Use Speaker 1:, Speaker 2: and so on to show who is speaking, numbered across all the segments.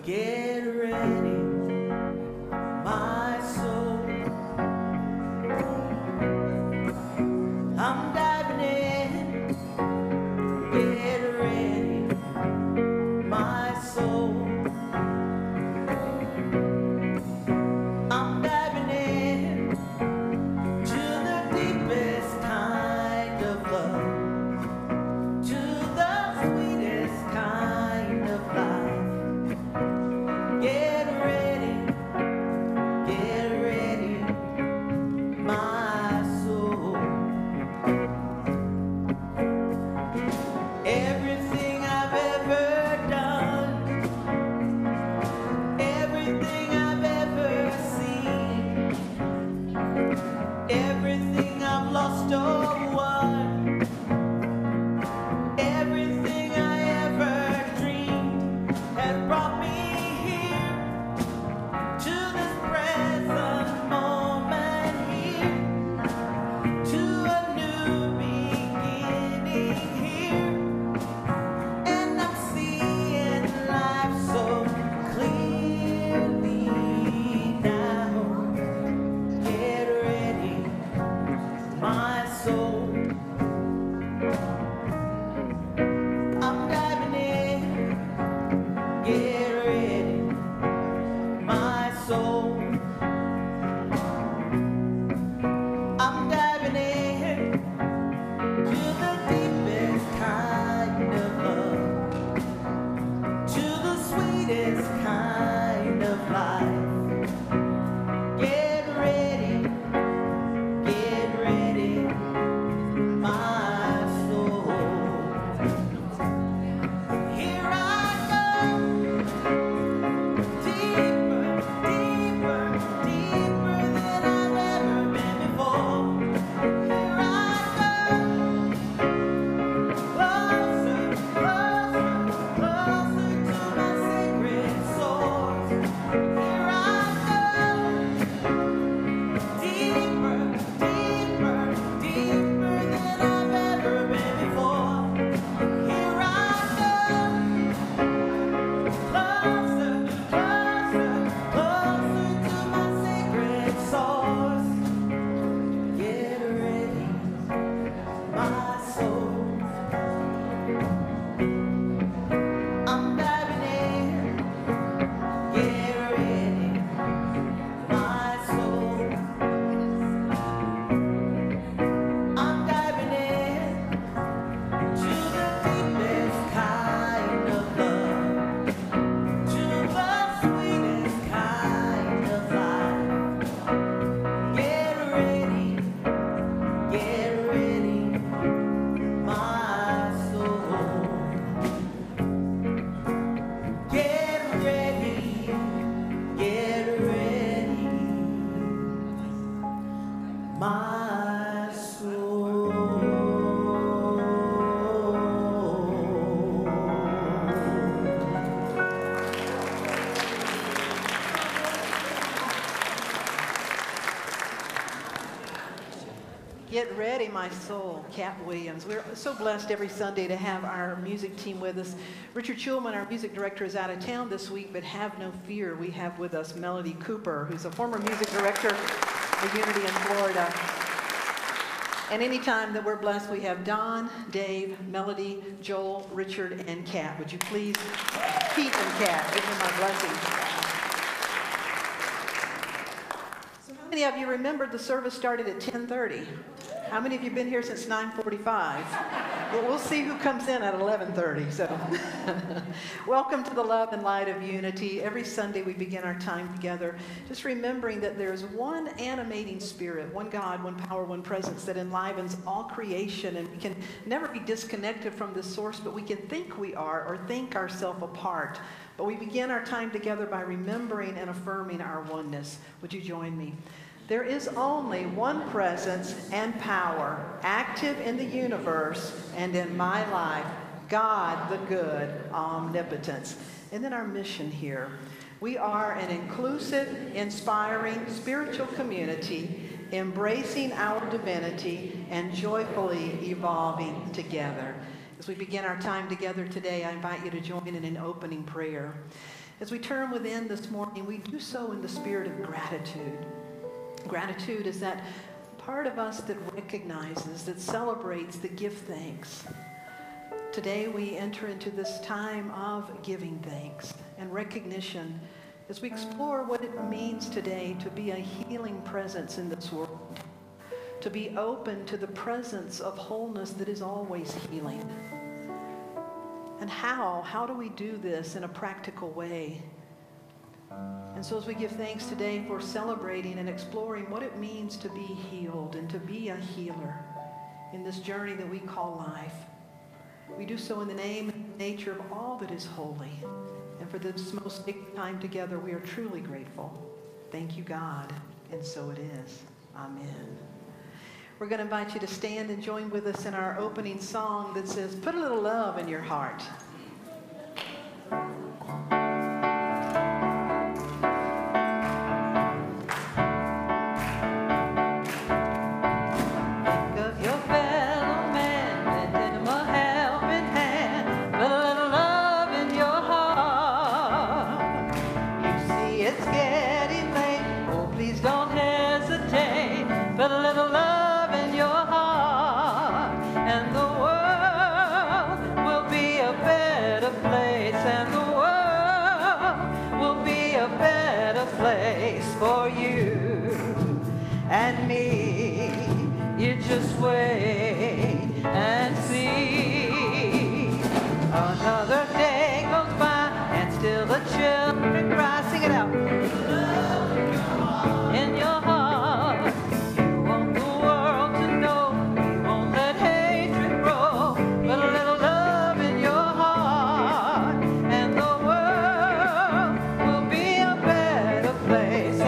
Speaker 1: Get ready, my soul. I'm diving in. Get ready, my soul. I'm diving in to the deepest kind of love, to the sweetest kind of life. Get ready.
Speaker 2: Get ready, my soul, Cat Williams. We're so blessed every Sunday to have our music team with us. Richard Schulman, our music director, is out of town this week, but have no fear. We have with us Melody Cooper, who's a former music director for Unity in Florida. And anytime that we're blessed, we have Don, Dave, Melody, Joel, Richard, and Kat. Would you please, Pete and Kat, give them my blessing. How many of you remembered the service started at 10:30? How many of you have been here since 9:45? Well, we'll see who comes in at 11:30. So, welcome to the Love and Light of Unity. Every Sunday we begin our time together, just remembering that there's one animating spirit, one God, one power, one presence that enlivens all creation, and we can never be disconnected from this source, but we can think we are or think ourselves apart. But we begin our time together by remembering and affirming our oneness. Would you join me? There is only one presence and power active in the universe and in my life, God the good, omnipotence. And then our mission here. We are an inclusive, inspiring, spiritual community, embracing our divinity and joyfully evolving together. As we begin our time together today, I invite you to join in an opening prayer. As we turn within this morning, we do so in the spirit of gratitude. Gratitude is that part of us that recognizes, that celebrates, that gives thanks. Today we enter into this time of giving thanks and recognition as we explore what it means today to be a healing presence in this world, to be open to the presence of wholeness that is always healing. And how do we do this in a practical way? And so as we give thanks today for celebrating and exploring what it means to be healed and to be a healer in this journey that we call life, we do so in the name and nature of all that is holy. And for this most sacred time together, we are truly grateful. Thank you, God. And so it is. Amen. We're going to invite you to stand and join with us in our opening song that says, "Put a little love in your heart." For you and me, you just wait and see. Another day goes by and still the children cry. Sing it out. Love in your heart. You want the world to know. You won't let hatred grow. But a little love in your heart, and the world will be a better place.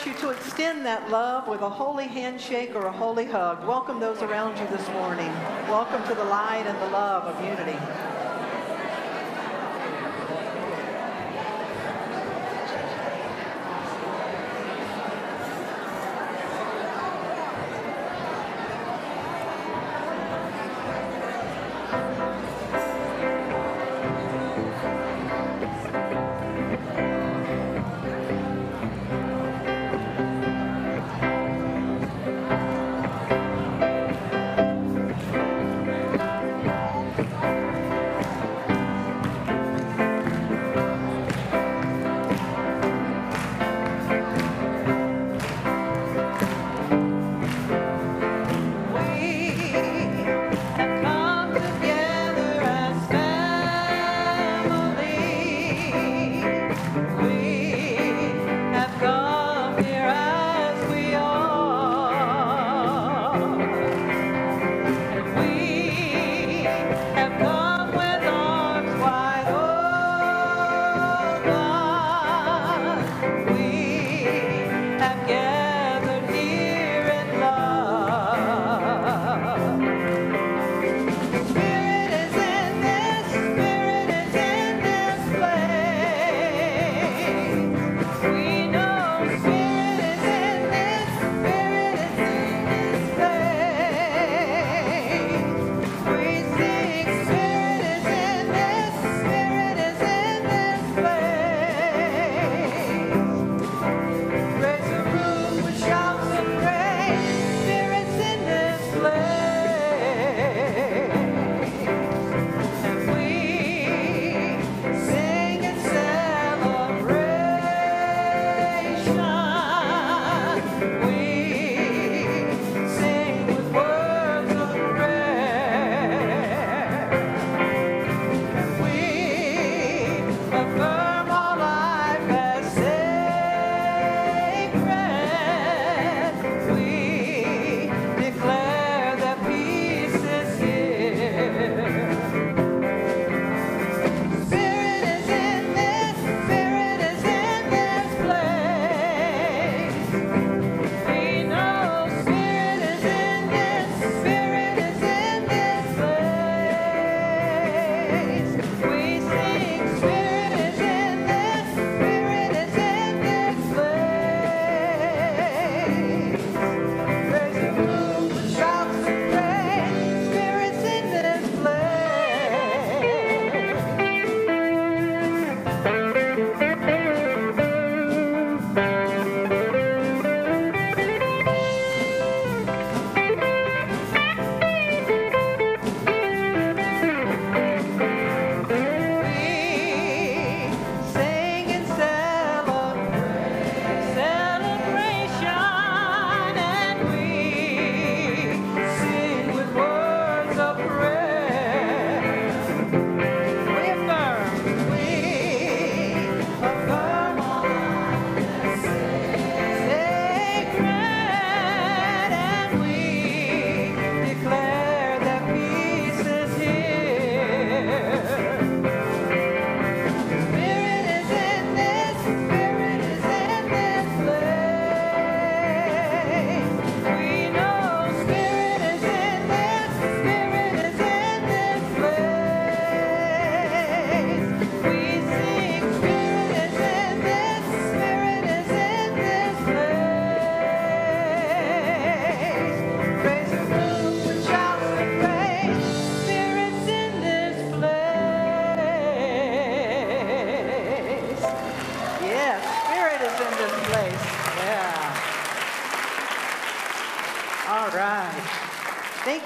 Speaker 2: You to extend that love with a holy handshake or a holy hug. Welcome those around you this morning. Welcome to the light and the love of unity.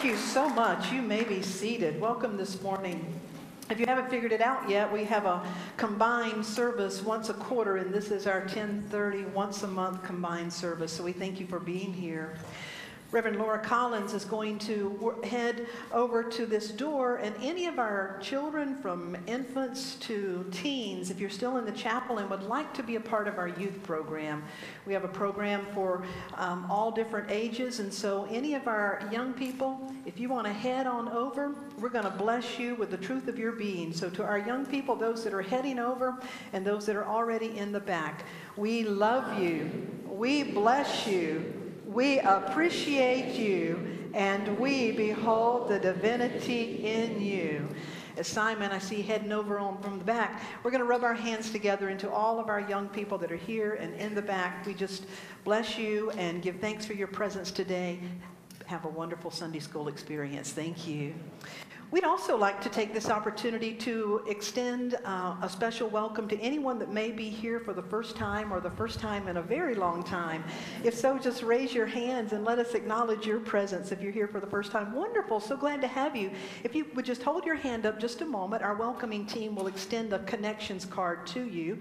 Speaker 2: Thank you so much. You may be seated. Welcome this morning. If you haven't figured it out yet, we have a combined service once a quarter, and this is our 10:30 once a month combined service. So we thank you for being here. Reverend Laura Collins is going to head over to this door, and any of our children from infants to teens, if you're still in the chapel and would like to be a part of our youth program, we have a program for all different ages, and so any of our young people, if you want to head on over, we're going to bless you with the truth of your being. So to our young people, those that are heading over and those that are already in the back, we love you, we bless you, we appreciate you, and we behold the divinity in you. As Simon, I see heading over on from the back, we're going to rub our hands together into all of our young people that are here and in the back. We just bless you and give thanks for your presence today. Have a wonderful Sunday school experience. Thank you. We'd also like to take this opportunity to extend a special welcome to anyone that may be here for the first time or the first time in a very long time. If so, just raise your hands and let us acknowledge your presence if you're here for the first time. Wonderful. So glad to have you. If you would just hold your hand up just a moment, our welcoming team will extend a connections card to you.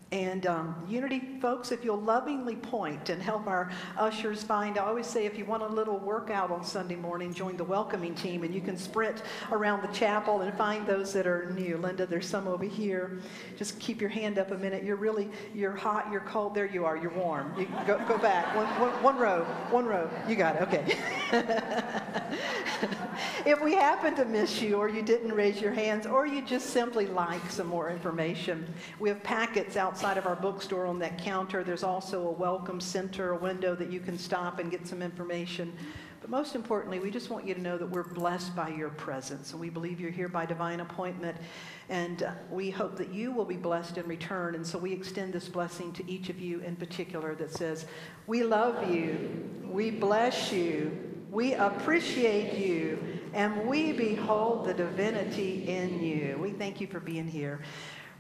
Speaker 2: And Unity folks, if you'll lovingly point and help our ushers find, I always say if you want a little workout on Sunday morning, join the welcoming team and you can sprint around the chapel and find those that are new. Linda, there's some over here. Just keep your hand up a minute. You're hot, you're cold. There you are, you're warm. You go back. One row. You got it, okay. If we happen to miss you or you didn't raise your hands or you just simply like some more information, we have packets outside of our bookstore on that counter. There's also a welcome center, a window that you can stop and get some information. But most importantly, we just want you to know that we're blessed by your presence. And we believe you're here by divine appointment. And we hope that you will be blessed in return. And so we extend this blessing to each of you in particular that says, we love you, we bless you, we appreciate you, and we behold the divinity in you. We thank you for being here.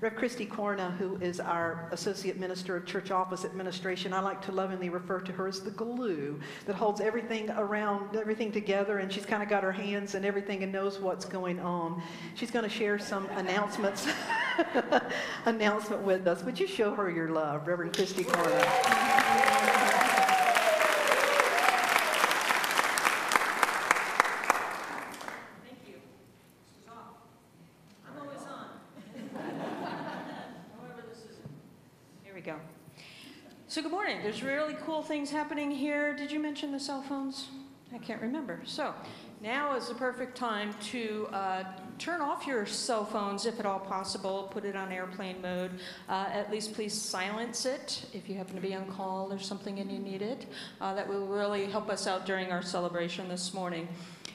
Speaker 2: Rev. Christy Corna, who is our Associate Minister of Church Office Administration, I like to lovingly refer to her as the glue that holds everything around, everything together, and she's kind of got her hands in everything and knows what's going on. She's going to share some announcement with us. Would you show her your love, Reverend Christy Corna?
Speaker 3: So good morning. There's really cool things happening here. Did you mention the cell phones? I can't remember. So now is the perfect time to turn off your cell phones if at all possible. Put it on airplane mode. At least please silence it if you happen to be on call or something and you need it. That will really help us out during our celebration this morning.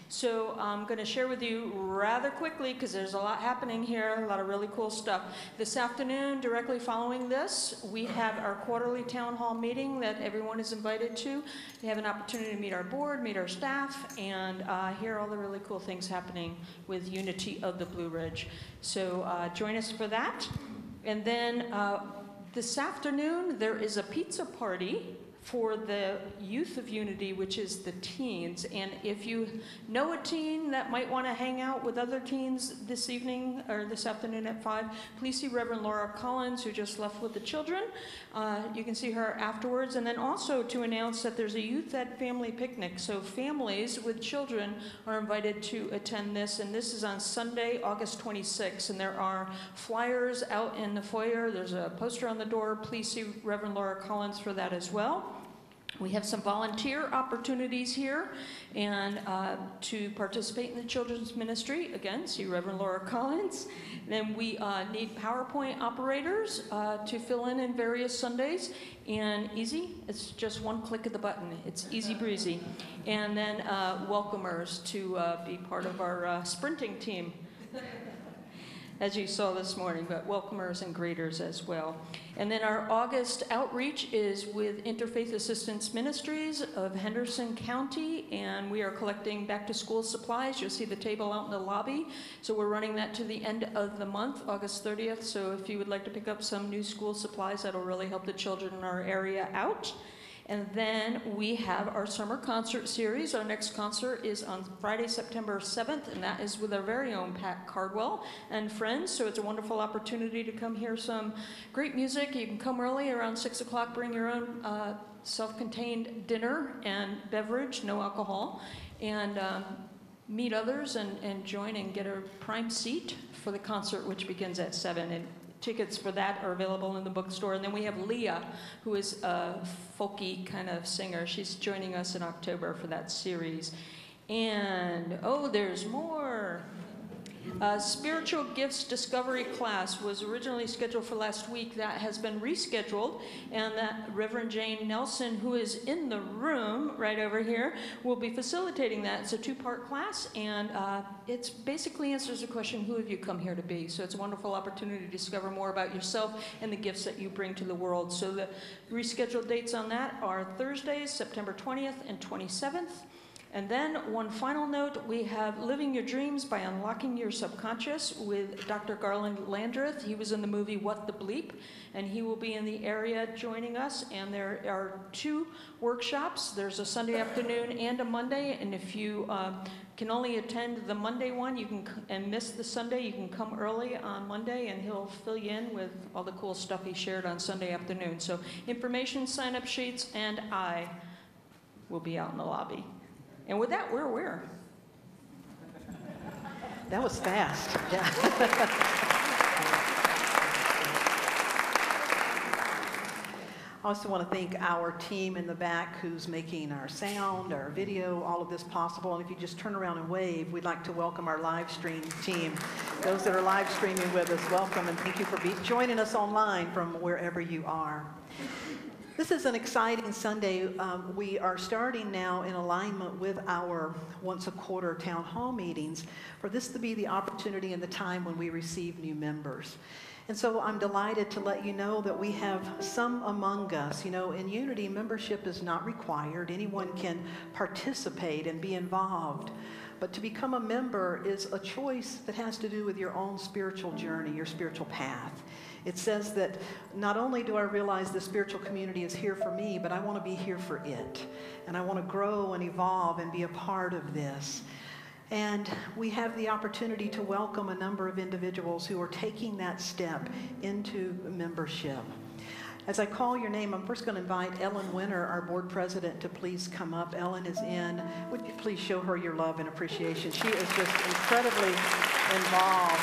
Speaker 3: So I'm going to share with you rather quickly, because there's a lot happening here, a lot of really cool stuff. This afternoon, directly following this, we have our quarterly town hall meeting that everyone is invited to. You have an opportunity to meet our board, meet our staff, and hear all the really cool things happening with Unity of the Blue Ridge. So join us for that. And then this afternoon, there is a pizza party for the youth of Unity, which is the teens. And if you know a teen that might want to hang out with other teens this evening or this afternoon at 5, please see Reverend Laura Collins, who just left with the children. You can see her afterwards. And then also to announce that there's a youth-ed family picnic. So families with children are invited to attend this. And this is on Sunday, August 26th. And there are flyers out in the foyer. There's a poster on the door. Please see Reverend Laura Collins for that as well. We have some volunteer opportunities here, and to participate in the children's ministry, again, see Reverend Laura Collins. Then we need PowerPoint operators to fill in various Sundays, and easy, it's just one click of the button. It's easy breezy. And then welcomers to be part of our sprinting team, as you saw this morning, but welcomers and greeters as well. And then our August outreach is with Interfaith Assistance Ministries of Henderson County, and we are collecting back-to-school supplies. You'll see the table out in the lobby. So we're running that to the end of the month, August 30th. So if you would like to pick up some new school supplies, that'll really help the children in our area out. And then we have our summer concert series. Our next concert is on Friday, September 7th, and that is with our very own Pat Cardwell and friends. So it's a wonderful opportunity to come hear some great music. You can come early around 6 o'clock, bring your own self-contained dinner and beverage, no alcohol, and meet others and join and get a prime seat for the concert, which begins at 7. And tickets for that are available in the bookstore. And then we have Leah, who is a folky kind of singer. She's joining us in October for that series. And, oh, there's more. Spiritual Gifts Discovery class was originally scheduled for last week. That has been rescheduled, and that Reverend Jane Nelson, who is in the room right over here, will be facilitating that. It's a 2-part class, and it's basically answers the question, who have you come here to be? So it's a wonderful opportunity to discover more about yourself and the gifts that you bring to the world. So the rescheduled dates on that are Thursdays, September 20th and 27th. And then one final note, we have Living Your Dreams by Unlocking Your Subconscious with Dr. Garland Landreth. He was in the movie What the Bleep, and he will be in the area joining us. And there are 2 workshops. There's a Sunday afternoon and a Monday, and if you can only attend the Monday one and miss the Sunday, you can come early on Monday, and he'll fill you in with all the cool stuff he shared on Sunday afternoon. So information, sign-up sheets, and I will be out in the lobby. And with that, we're aware.
Speaker 2: That was fast. Yeah. I also want to thank our team in the back who's making our sound, our video, all of this possible. And if you just turn around and wave, we'd like to welcome our live stream team. Those that are live streaming with us, welcome, and thank you for joining us online from wherever you are. This is an exciting Sunday. We are starting now in alignment with our once-a-quarter town hall meetings for this to be the opportunity and the time when we receive new members. And so I'm delighted to let you know that we have some among us. You know, in Unity, membership is not required. Anyone can participate and be involved. But to become a member is a choice that has to do with your own spiritual journey, your spiritual path. It says that not only do I realize the spiritual community is here for me, but I want to be here for it. And I want to grow and evolve and be a part of this. And we have the opportunity to welcome a number of individuals who are taking that step into membership. As I call your name, I'm first going to invite Ellen Winter, our board president, to please come up. Ellen is in. Would you please show her your love and appreciation? She is just incredibly involved.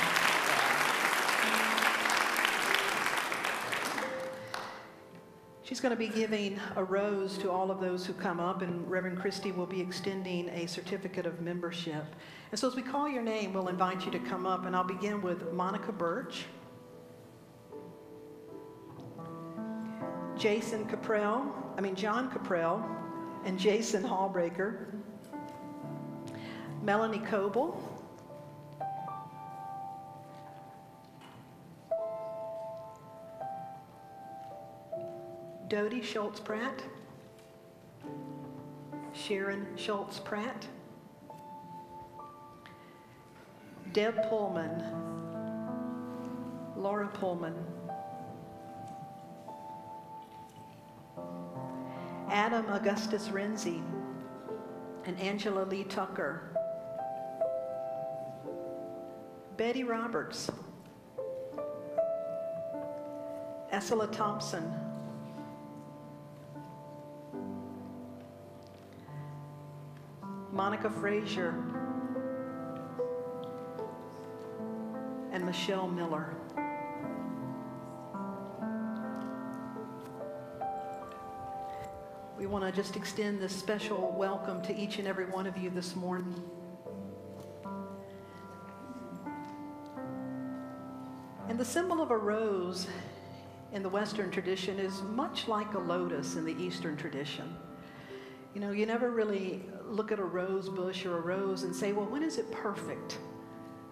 Speaker 2: She's going to be giving a rose to all of those who come up, and Reverend Christie will be extending a certificate of membership. And so as we call your name, we'll invite you to come up, and I'll begin with Monica Birch, John Caprell, and Jason Hallbreaker, Melanie Coble, Dodie Schultz-Pratt, Sharon Schultz-Pratt, Deb Pullman, Laura Pullman, Adam Augustus Renzi, and Angela Lee Tucker, Betty Roberts, Essela Thompson, Monica Frazier, and Michelle Miller. We want to just extend this special welcome to each and every one of you this morning. And the symbol of a rose in the Western tradition is much like a lotus in the Eastern tradition. You know, you never really look at a rose bush or a rose and say, well, when is it perfect?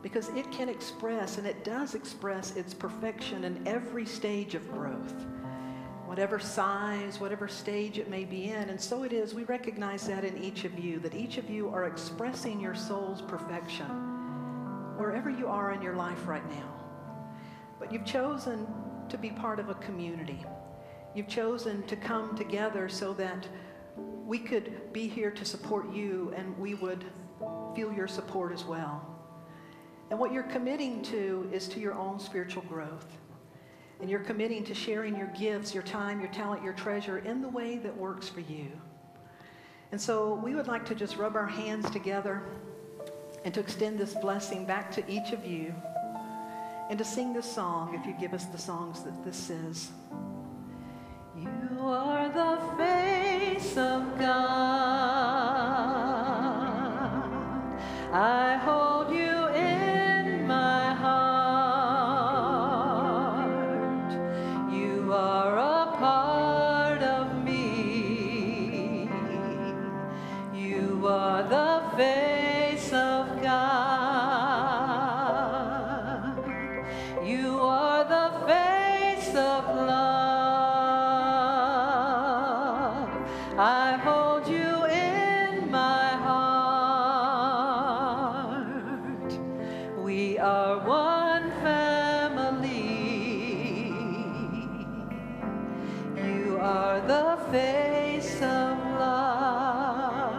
Speaker 2: Because it can express, and it does express, its perfection in every stage of growth. Whatever size, whatever stage it may be in. And so it is, we recognize that in each of you, that each of you are expressing your soul's perfection wherever you are in your life right now. But you've chosen to be part of a community. You've chosen to come together so that we could be here to support you and we would feel your support as well. And what you're committing to is to your own spiritual growth. And you're committing to sharing your gifts, your time, your talent, your treasure in the way that works for you. And so we would like to just rub our hands together and to extend this blessing back to each of you and to sing this song, if you give us the songs that this says. You are the face of God. I hold you in my heart. You are a part of me. You are the face of God. You are the face of love. I hold you in my heart. We are one family. You are the face of love.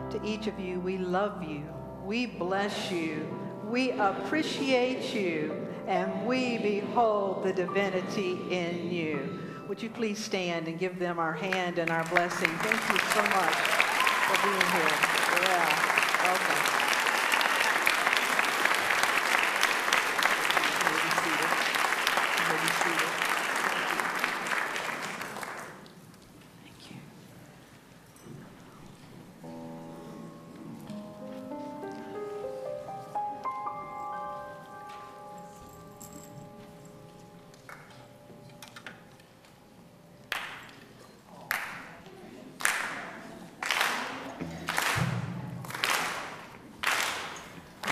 Speaker 2: To each of you, we love you. We bless you. We appreciate you. And we behold the divinity in you. Would you please stand and give them our hand and our blessing? Thank you so much for being here. Yeah, welcome. You may be seated. You may be seated. Thank you.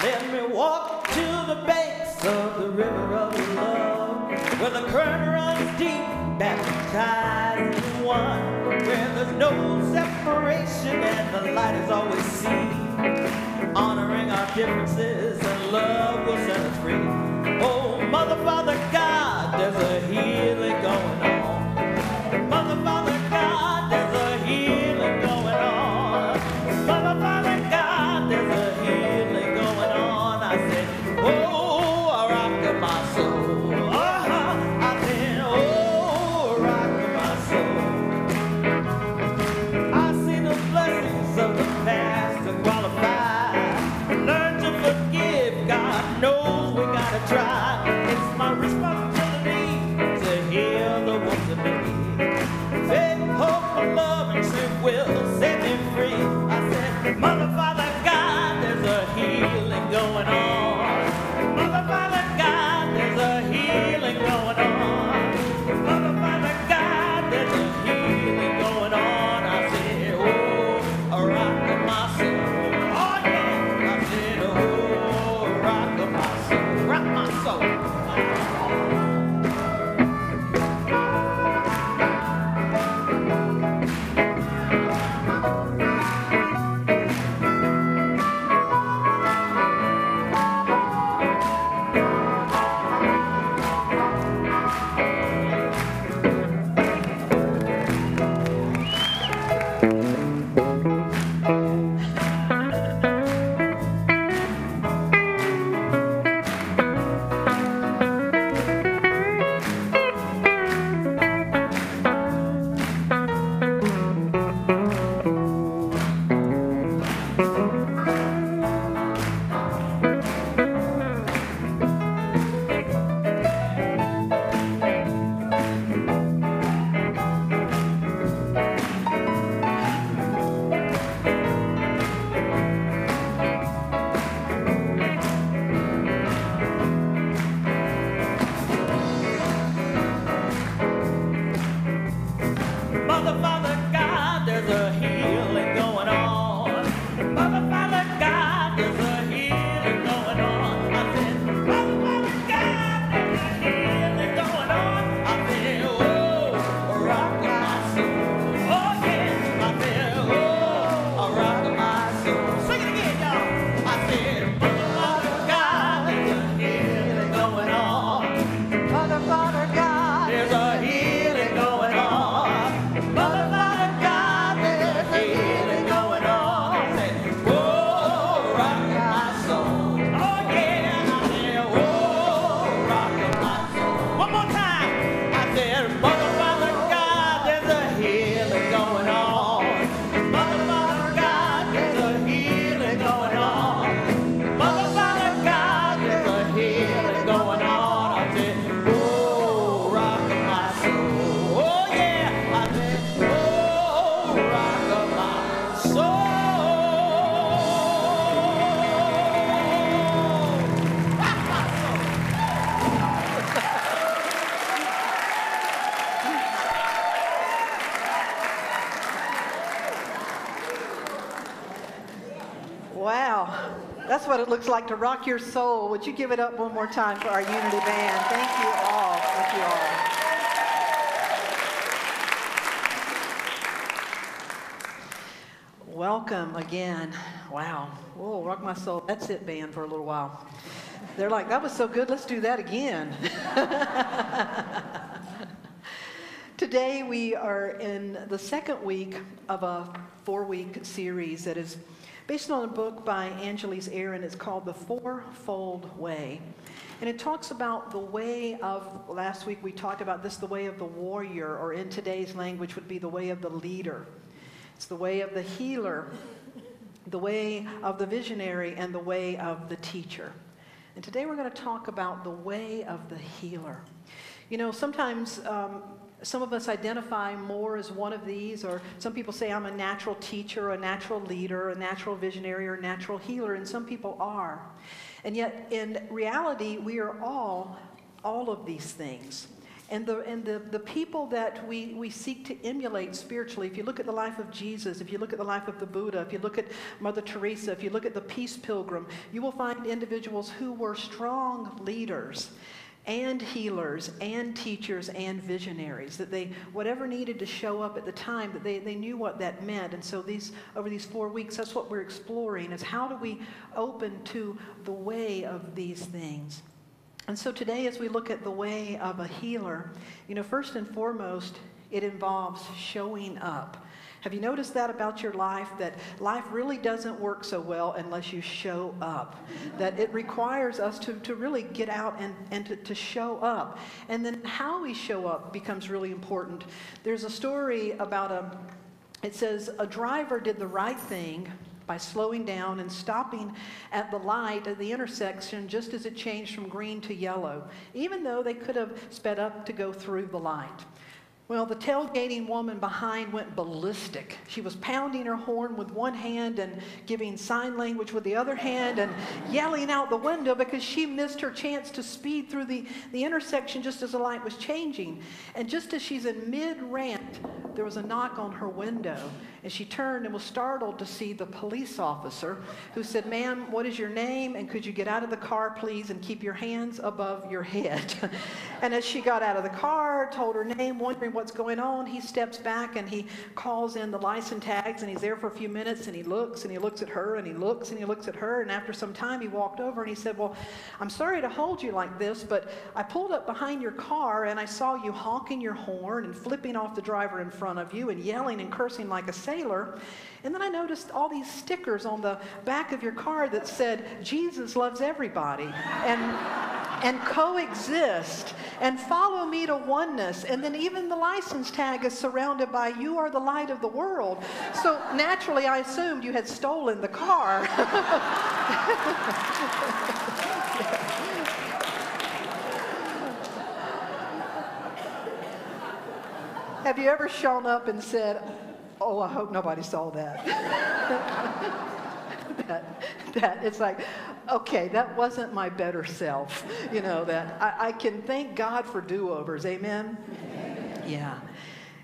Speaker 1: Let me walk to the banks of the river of love, where the current runs deep, baptized in one, where there's no separation and the light is always seen, honoring our differences and love will set us free. Oh, Mother, Father, God, there's a healing going on. Mother, Father, God, there's a healing going on. Mother, Father, God, there's a healing going on. I said, oh, rock of my soul. I said, oh, rock of my soul. I see the blessings of the past to qualify. Learn to forgive. God knows we gotta try. It's my responsibility to heal the wounds of me. Faith, hope, love, and truth will set me free. I said, Mother, Father, God, there's a healing going on. Mother, Father, God, there's a healing going on. Mother, Father, God, there's a healing going on. I said, oh, a rock of my soul. Oh, yeah. I said, oh, rock of my soul. Rock my soul.
Speaker 2: That's what it looks like to rock your soul. Would you give it up one more time for our Unity Band? Thank you all. Thank you all. Welcome again. Wow. Whoa, rock my soul. That's it, band, for a little while. They're like, that was so good, let's do that again. Today we are in the second week of a 4-week series that is based on a book by Angeles Aaron. It's called The Fourfold Way. And it talks about the way of, last week we talked about this, the way of the warrior, or in today's language would be the way of the leader. It's the way of the healer, the way of the visionary, and the way of the teacher. And today we're going to talk about the way of the healer. You know, sometimes some of us identify more as one of these, or some people say I'm a natural teacher, a natural leader, a natural visionary, or a natural healer, and some people are. And yet, in reality, we are all of these things. And the people that we seek to emulate spiritually, if you look at the life of Jesus, if you look at the life of the Buddha, if you look at Mother Teresa, if you look at the Peace Pilgrim, you will find individuals who were strong leaders and healers and teachers and visionaries, that they, whatever needed to show up at the time, that they knew what that meant. And so over these 4 weeks, that's what we're exploring, is how do we open to the way of these things. And so today, as we look at the way of a healer, you know, first and foremost, it involves showing up. Have you noticed that about your life? That life really doesn't work so well unless you show up. That it requires us to really get out and to show up. And then how we show up becomes really important. There's a story about it says, a driver did the right thing by slowing down and stopping at the light at the intersection just as it changed from green to yellow, even though they could have sped up to go through the light. Well, the tailgating woman behind went ballistic. She was pounding her horn with one hand and giving sign language with the other hand and yelling out the window because she missed her chance to speed through the intersection just as the light was changing. And just as she's in mid-rant, there was a knock on her window. And she turned and was startled to see the police officer who said, "Ma'am, what is your name? And could you get out of the car, please, and keep your hands above your head?" And as she got out of the car, told her name, wondering what's going on, he steps back and he calls in the license tags, and he's there for a few minutes, and he looks at her, and he looks and he looks at her, and after some time he walked over and he said, "Well, I'm sorry to hold you like this, but I pulled up behind your car and I saw you honking your horn and flipping off the driver in front of you and yelling and cursing like a sailor. And then I noticed all these stickers on the back of your car that said, 'Jesus loves everybody,' and coexist, and follow me to oneness. And then even the license tag is surrounded by 'You are the light of the world.' So naturally, I assumed you had stolen the car." Have you ever shown up and said, "Oh, I hope nobody saw that"? that it's like, okay, that wasn't my better self. You know, that I can thank God for do-overs. Amen? Yeah.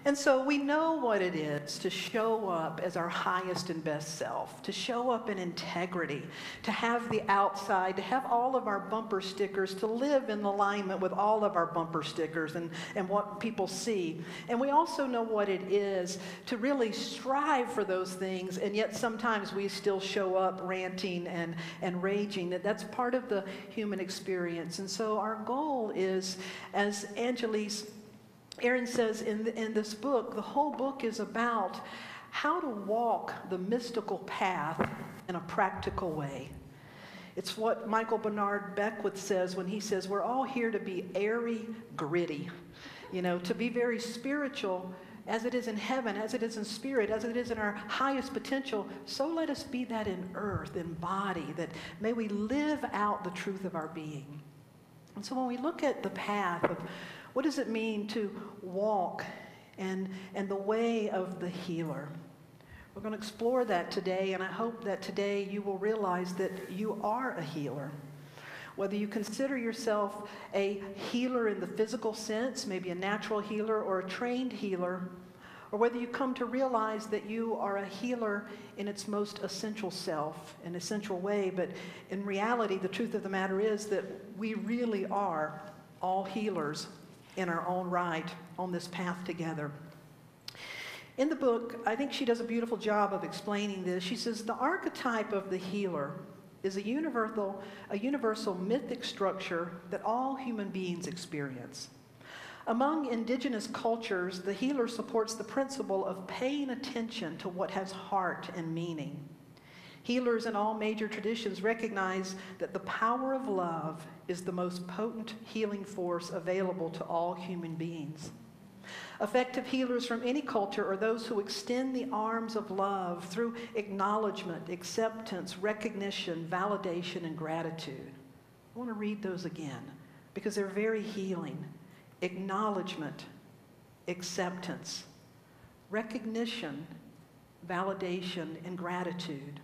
Speaker 2: And so we know what it is to show up as our highest and best self, to show up in integrity, to have the outside, to have all of our bumper stickers, to live in alignment with all of our bumper stickers and what people see. And we also know what it is to really strive for those things, and yet sometimes we still show up ranting and raging. That's part of the human experience. And so our goal is, as Angeles Aaron says in this book, the whole book is about how to walk the mystical path in a practical way. It's what Michael Bernard Beckwith says when he says we're all here to be airy, gritty, you know, to be very spiritual as it is in heaven, as it is in spirit, as it is in our highest potential. So let us be that in earth, in body, that may we live out the truth of our being. And so when we look at the path of what does it mean to walk and the way of the healer? We're going to explore that today, and I hope that today you will realize that you are a healer. Whether you consider yourself a healer in the physical sense, maybe a natural healer or a trained healer, or whether you come to realize that you are a healer in its most essential self, an essential way, but in reality, the truth of the matter is that we really are all healers in our own right on this path together. In the book, I think she does a beautiful job of explaining this. She says, the archetype of the healer is a universal mythic structure that all human beings experience. Among indigenous cultures, the healer supports the principle of paying attention to what has heart and meaning. Healers in all major traditions recognize that the power of love is the most potent healing force available to all human beings. Effective healers from any culture are those who extend the arms of love through acknowledgement, acceptance, recognition, validation, and gratitude. I want to read those again because they're very healing. Acknowledgement, acceptance, recognition, validation, and gratitude.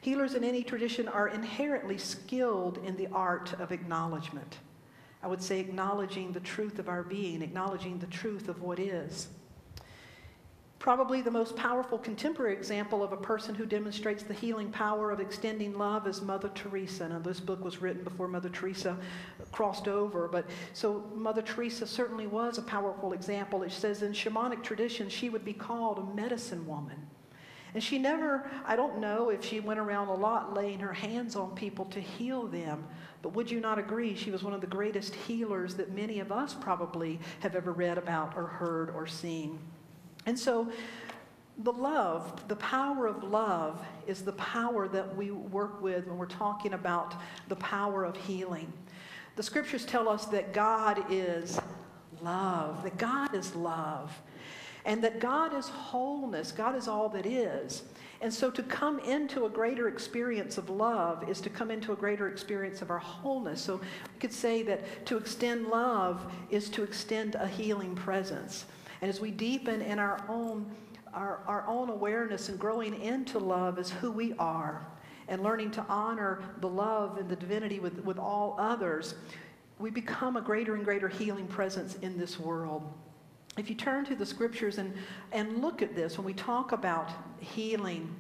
Speaker 2: Healers in any tradition are inherently skilled in the art of acknowledgement. I would say acknowledging the truth of our being, acknowledging the truth of what is. Probably the most powerful contemporary example of a person who demonstrates the healing power of extending love is Mother Teresa. Now, this book was written before Mother Teresa crossed over, but so Mother Teresa certainly was a powerful example. It says in shamanic tradition, she would be called a medicine woman. And she never, I don't know if she went around a lot laying her hands on people to heal them, but would you not agree she was one of the greatest healers that many of us probably have ever read about or heard or seen? And so the power of love is the power that we work with when we're talking about the power of healing. The scriptures tell us that God is love, that God is love. And that God is wholeness. God is all that is. And so to come into a greater experience of love is to come into a greater experience of our wholeness. So we could say that to extend love is to extend a healing presence. And as we deepen in our own awareness and growing into love as who we are and learning to honor the love and the divinity with all others, we become a greater and greater healing presence in this world. If you turn to the scriptures and look at this, when we talk about healing,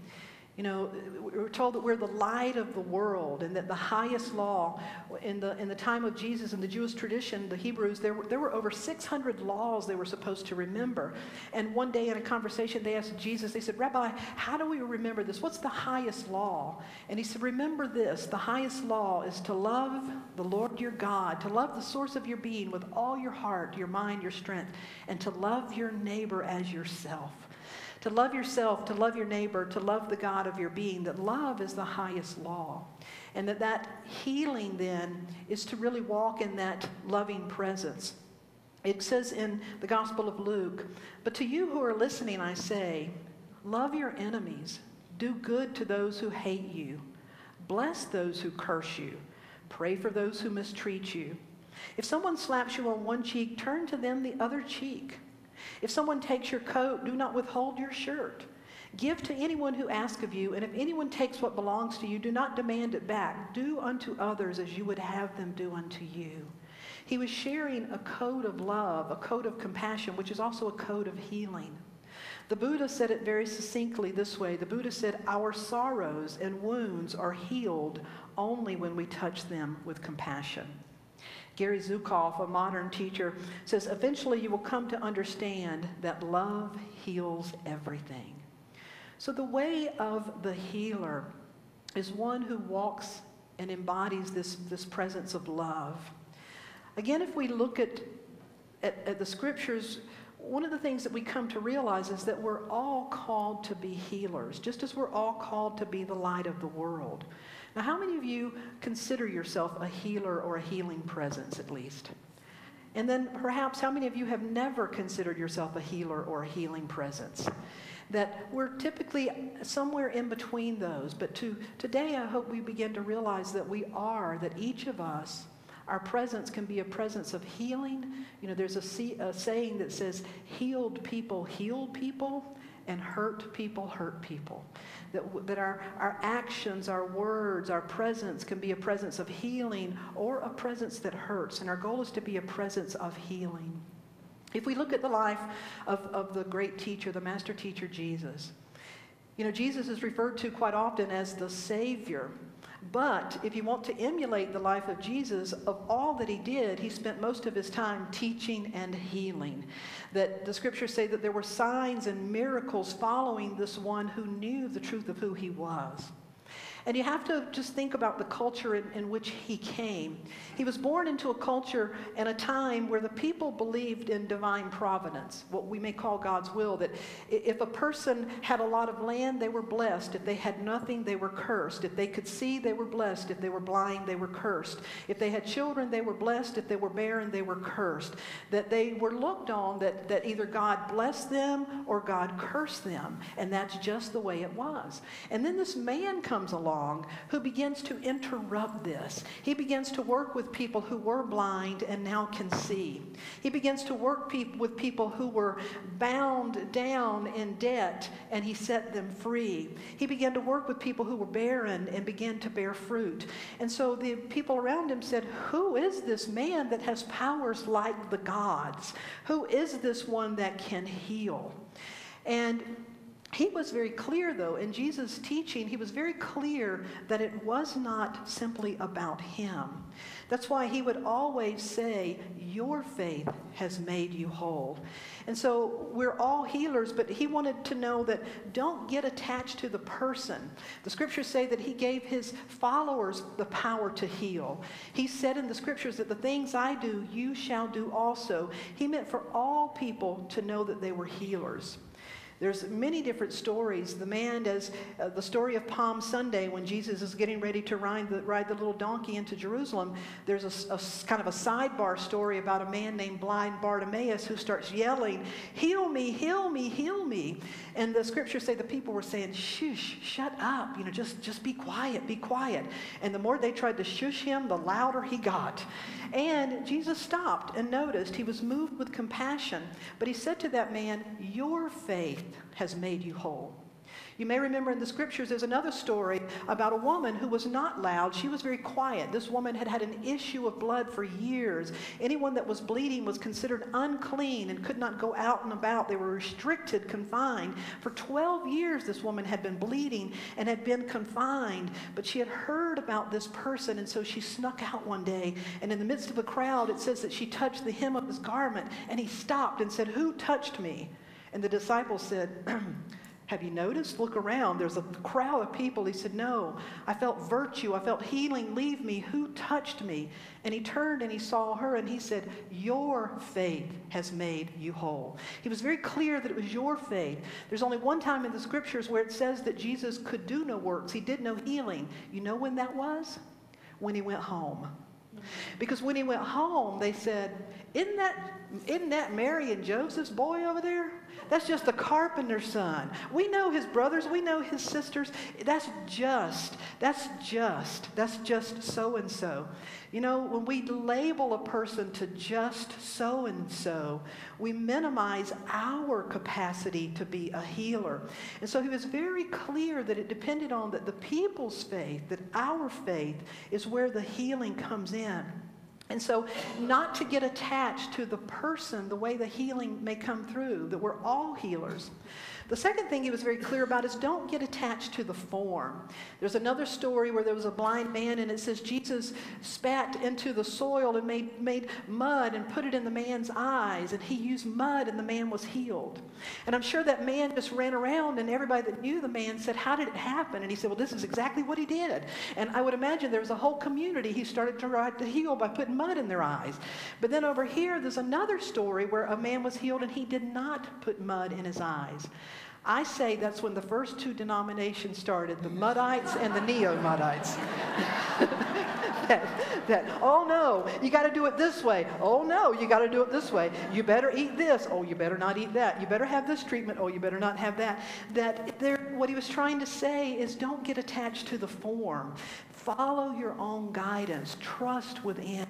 Speaker 2: you know, we're told that we're the light of the world and that the highest law in the time of Jesus in the Jewish tradition, the Hebrews, there were over 600 laws they were supposed to remember. And one day in a conversation, they asked Jesus, they said, Rabbi, how do we remember this? What's the highest law? And he said, remember this, the highest law is to love the Lord your God, to love the source of your being with all your heart, your mind, your strength, and to love your neighbor as yourself. To love yourself, to love your neighbor, to love the God of your being, that love is the highest law. And that healing then is to really walk in that loving presence. It says in the Gospel of Luke, but to you who are listening, I say, love your enemies, do good to those who hate you, bless those who curse you, pray for those who mistreat you. If someone slaps you on one cheek, turn to them the other cheek. If someone takes your coat, do not withhold your shirt. Give to anyone who asks of you, and if anyone takes what belongs to you, do not demand it back. Do unto others as you would have them do unto you. He was sharing a code of love, a code of compassion, which is also a code of healing. The Buddha said it very succinctly this way. The Buddha said, our sorrows and wounds are healed only when we touch them with compassion. Gary Zukav, a modern teacher, says, eventually you will come to understand that love heals everything. So the way of the healer is one who walks and embodies this presence of love. Again, if we look at the scriptures, one of the things that we come to realize is that we're all called to be healers, just as we're all called to be the light of the world. Now, how many of you consider yourself a healer or a healing presence, at least? And then perhaps how many of you have never considered yourself a healer or a healing presence? That we're typically somewhere in between those. But today, I hope we begin to realize that that each of us, our presence can be a presence of healing. You know, there's a saying that says, healed people heal people, and hurt people hurt people. That our actions, our words, our presence can be a presence of healing or a presence that hurts. And our goal is to be a presence of healing. If we look at the life of the great teacher, the master teacher, Jesus, you know, Jesus is referred to quite often as the Savior. But if you want to emulate the life of Jesus, of all that he did, he spent most of his time teaching and healing. That the scriptures say that there were signs and miracles following this one who knew the truth of who he was. And you have to just think about the culture in which he came. He was born into a culture and a time where the people believed in divine providence, what we may call God's will, that if a person had a lot of land, they were blessed. If they had nothing, they were cursed. If they could see, they were blessed. If they were blind, they were cursed. If they had children, they were blessed. If they were barren, they were cursed. That they were looked on that either God blessed them or God cursed them. And that's just the way it was. And then this man comes along who begins to interrupt this. He begins to work with people who were blind and now can see. He begins to work with people who were bound down in debt, and he set them free. He began to work with people who were barren and began to bear fruit. And so the people around him said, who is this man that has powers like the gods? Who is this one that can heal? And he was very clear, though, in Jesus' teaching, he was very clear that it was not simply about him. That's why he would always say, your faith has made you whole. And so we're all healers, but he wanted to know that don't get attached to the person. The scriptures say that he gave his followers the power to heal. He said in the scriptures that the things I do, you shall do also. He meant for all people to know that they were healers. There's many different stories. The story of Palm Sunday when Jesus is getting ready to ride the little donkey into Jerusalem. There's a kind of a sidebar story about a man named blind Bartimaeus who starts yelling, heal me, heal me, heal me. And the scriptures say the people were saying, shush, shut up, just be quiet, be quiet. And the more they tried to shush him, the louder he got. And Jesus stopped and noticed. He was moved with compassion. But he said to that man, your faith has made you whole. You may remember in the scriptures there's another story about a woman who was not loud. She was very quiet. This woman had had an issue of blood for years. Anyone that was bleeding was considered unclean and could not go out and about. They were restricted, confined. For 12 years this woman had been bleeding and had been confined. But she had heard about this person, and so she snuck out one day. And in the midst of a crowd, it says that she touched the hem of his garment, and he stopped and said, who touched me? And the disciples said, have you noticed? Look around. There's a crowd of people. He said, no, I felt virtue. I felt healing leave me. Who touched me? And he turned and he saw her and he said, your faith has made you whole. He was very clear that it was your faith. There's only one time in the scriptures where it says that Jesus could do no works. He did no healing. You know when that was? When he went home. Because when he went home, they said, isn't that Mary and Joseph's boy over there? That's just the carpenter's son. We know his brothers. We know his sisters. That's just so-and-so. You know, when we label a person to just so-and-so, we minimize our capacity to be a healer. And so he was very clear that it depended on that the people's faith, that our faith is where the healing comes in. And so not to get attached to the person, the way the healing may come through, that we're all healers. The second thing he was very clear about is don't get attached to the form. There's another story where there was a blind man, and it says Jesus spat into the soil and made mud and put it in the man's eyes, and he used mud and the man was healed. And I'm sure that man just ran around, and everybody that knew the man said, how did it happen? And he said, well, this is exactly what he did. And I would imagine there was a whole community he started to try to heal by putting mud in their eyes. But then over here, there's another story where a man was healed and he did not put mud in his eyes. I say that's when the first two denominations started, the Muddites and the Neo-Muddites. Oh no, you got to do it this way. Oh no, you got to do it this way. You better eat this. Oh, you better not eat that. You better have this treatment. Oh, you better not have that. What he was trying to say is don't get attached to the form. Follow your own guidance. Trust within.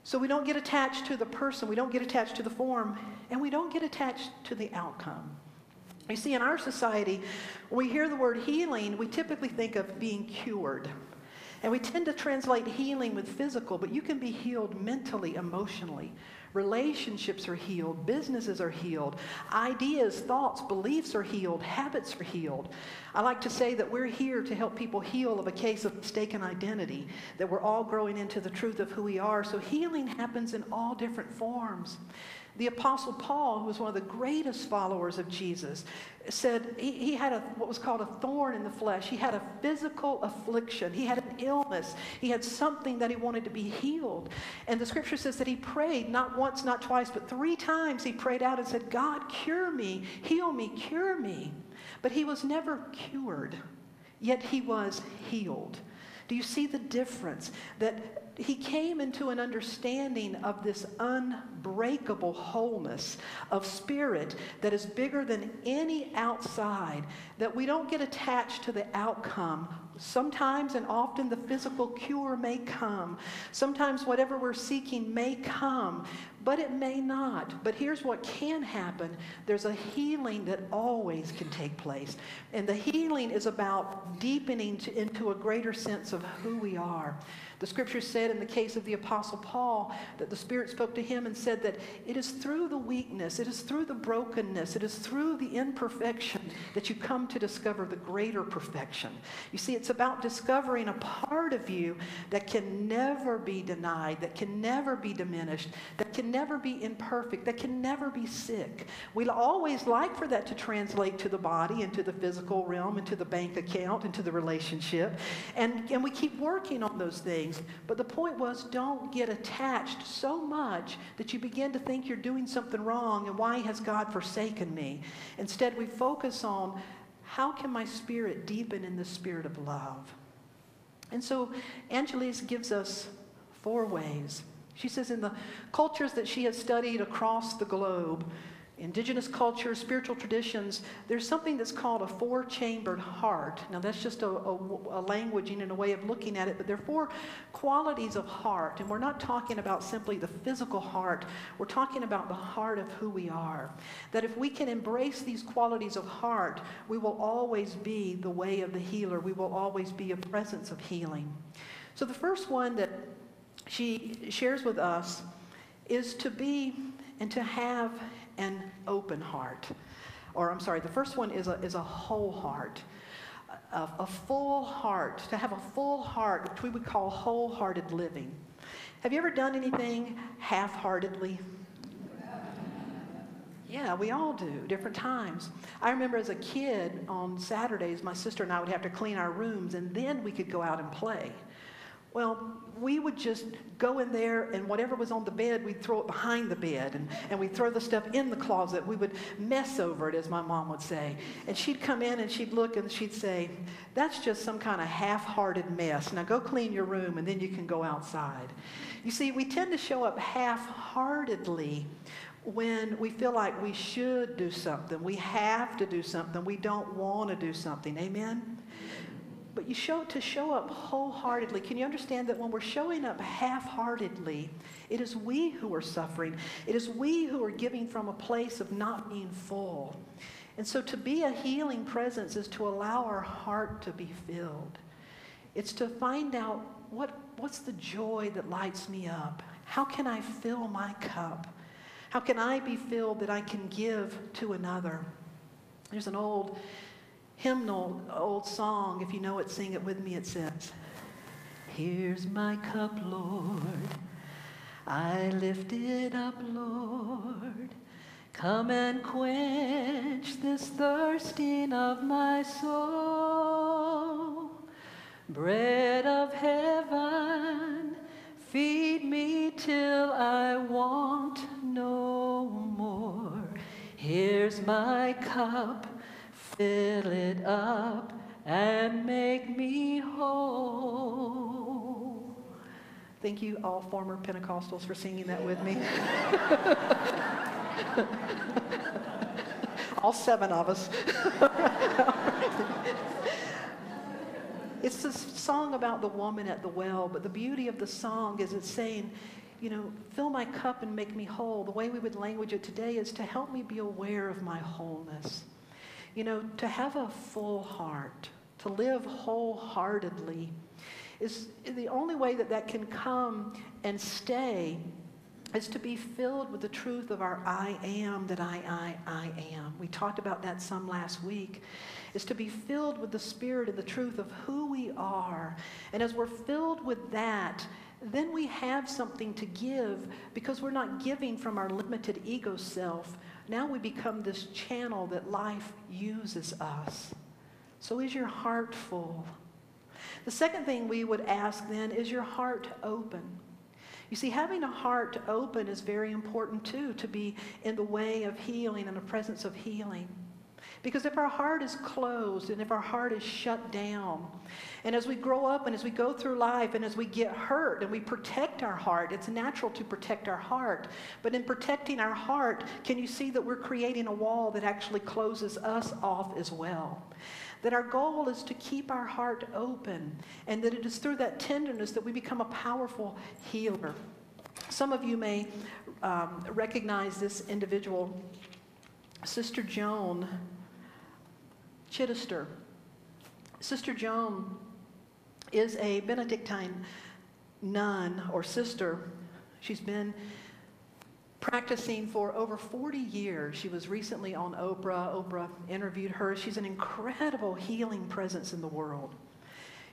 Speaker 2: So we don't get attached to the person. We don't get attached to the form. And we don't get attached to the outcome. You see, in our society, when we hear the word healing, we typically think of being cured. And we tend to translate healing with physical, but you can be healed mentally, emotionally. Relationships are healed. Businesses are healed. Ideas, thoughts, beliefs are healed. Habits are healed. I like to say that we're here to help people heal of a case of mistaken identity, that we're all growing into the truth of who we are. So healing happens in all different forms. The Apostle Paul, who was one of the greatest followers of Jesus, said he had what was called a thorn in the flesh. He had a physical affliction. He had an illness. He had something that he wanted to be healed. And the scripture says that he prayed not once, not twice, but 3 times he prayed out and said, God, cure me, heal me, cure me. But he was never cured, yet he was healed. Do you see the difference? That he came into an understanding of this unbreakable wholeness of spirit that is bigger than any outside, that we don't get attached to the outcome. Sometimes and often the physical cure may come. Sometimes whatever we're seeking may come, but it may not. But here's what can happen. There's a healing that always can take place. And the healing is about deepening into a greater sense of who we are. The scripture said in the case of the Apostle Paul that the Spirit spoke to him and said that it is through the weakness, it is through the brokenness, it is through the imperfection that you come to discover the greater perfection. You see, it's about discovering a part of you that can never be denied, that can never be diminished, that can never be imperfect, that can never be sick. We'll always like for that to translate to the body, into the physical realm, into the bank account, into the relationship. And we keep working on those things. But the point was, don't get attached so much that you begin to think you're doing something wrong and why has God forsaken me? Instead, we focus on how can my spirit deepen in the spirit of love? And so Angelise gives us 4 ways. She says in the cultures that she has studied across the globe, indigenous cultures, spiritual traditions, there's something that's called a 4-chambered heart. Now that's just a languaging and a way of looking at it, but there are 4 qualities of heart. And we're not talking about simply the physical heart. We're talking about the heart of who we are. That if we can embrace these qualities of heart, we will always be the way of the healer. We will always be a presence of healing. So the first one that she shares with us is to be and to have an open heart. Or I'm sorry, the first one is a whole heart. A full heart. To have a full heart, which we would call wholehearted living. Have you ever done anything half-heartedly? Yeah, we all do, different times. I remember as a kid on Saturdays, my sister and I would have to clean our rooms and then we could go out and play. Well, we would just go in there and whatever was on the bed, we'd throw it behind the bed and we'd throw the stuff in the closet. We would mess over it, as my mom would say. And she'd come in and she'd look and she'd say, that's just some kind of half-hearted mess. Now go clean your room and then you can go outside. You see, we tend to show up half-heartedly when we feel like we should do something. We have to do something. We don't want to do something. Amen? But to show up wholeheartedly. Can you understand that when we're showing up half-heartedly, it is we who are suffering. It is we who are giving from a place of not being full. And so to be a healing presence is to allow our heart to be filled. It's to find out what's the joy that lights me up. How can I fill my cup? How can I be filled that I can give to another? There's an old hymnal, old song. If you know it, sing it with me. It says, here's my cup, Lord. I lift it up, Lord. Come and quench this thirsting of my soul. Bread of heaven, feed me till I want no more. Here's my cup. Fill it up and make me whole. Thank you, all former Pentecostals, for singing that with me. All 7 of us. It's a song about the woman at the well, but the beauty of the song is it's saying, fill my cup and make me whole. The way we would language it today is to help me be aware of my wholeness. To have a full heart, to live wholeheartedly, is the only way that that can come and stay is to be filled with the truth of our I am that I am. We talked about that some last week. Is to be filled with the Spirit and the truth of who we are. And as we're filled with that, then we have something to give, because we're not giving from our limited ego self. Now we become this channel that life uses us. So is your heart full? The second thing we would ask then, is your heart open? You see, having a heart open is very important too, to be in the way of healing and the presence of healing. Because if our heart is closed and if our heart is shut down, and as we grow up and as we go through life and as we get hurt and we protect our heart, it's natural to protect our heart. But in protecting our heart, can you see that we're creating a wall that actually closes us off as well? That our goal is to keep our heart open, and that it is through that tenderness that we become a powerful healer. Some of you may recognize this individual, Sister Joan Chittister. Sister Joan is a Benedictine nun or sister. She's been practicing for over 40 years. She was recently on Oprah. Oprah interviewed her. She's an incredible healing presence in the world.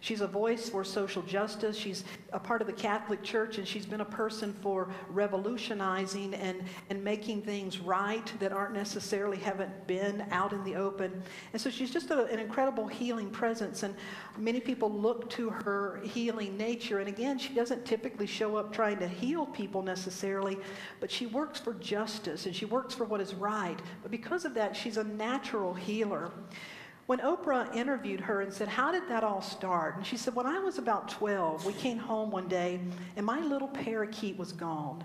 Speaker 2: She's a voice for social justice. She's a part of the Catholic Church, and she's been a person for revolutionizing and making things right that aren't necessarily haven't been out in the open. And so she's just an incredible healing presence, and many people look to her healing nature. And again, she doesn't typically show up trying to heal people necessarily, but she works for justice, and she works for what is right. But because of that, she's a natural healer. When Oprah interviewed her and said, how did that all start? And she said, when I was about 12, we came home one day and my little parakeet was gone.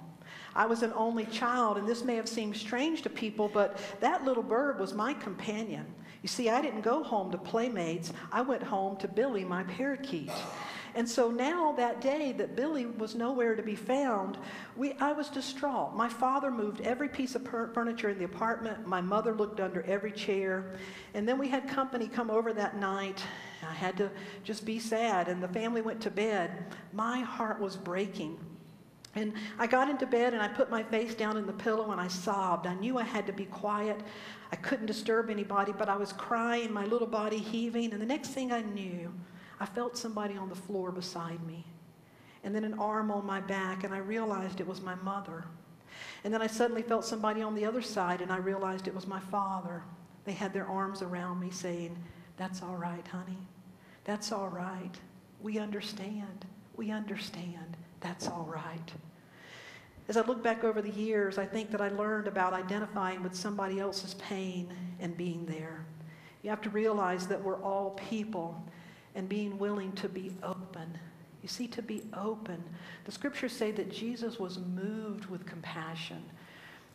Speaker 2: I was an only child, and this may have seemed strange to people, but that little bird was my companion. You see, I didn't go home to playmates. I went home to Billy, my parakeet. And so now that day that Billy was nowhere to be found, I was distraught. My father moved every piece of furniture in the apartment. My mother looked under every chair. And then we had company come over that night. I had to just be sad, and the family went to bed. My heart was breaking. And I got into bed and I put my face down in the pillow and I sobbed. I knew I had to be quiet. I couldn't disturb anybody, but I was crying, my little body heaving. And the next thing I knew, I felt somebody on the floor beside me, and then an arm on my back, and I realized it was my mother. And then I suddenly felt somebody on the other side, and I realized it was my father. They had their arms around me saying, that's all right, honey. That's all right. We understand. We understand. That's all right. As I look back over the years, I think that I learned about identifying with somebody else's pain and being there. You have to realize that we're all people, and being willing to be open. You see, to be open. The scriptures say that Jesus was moved with compassion.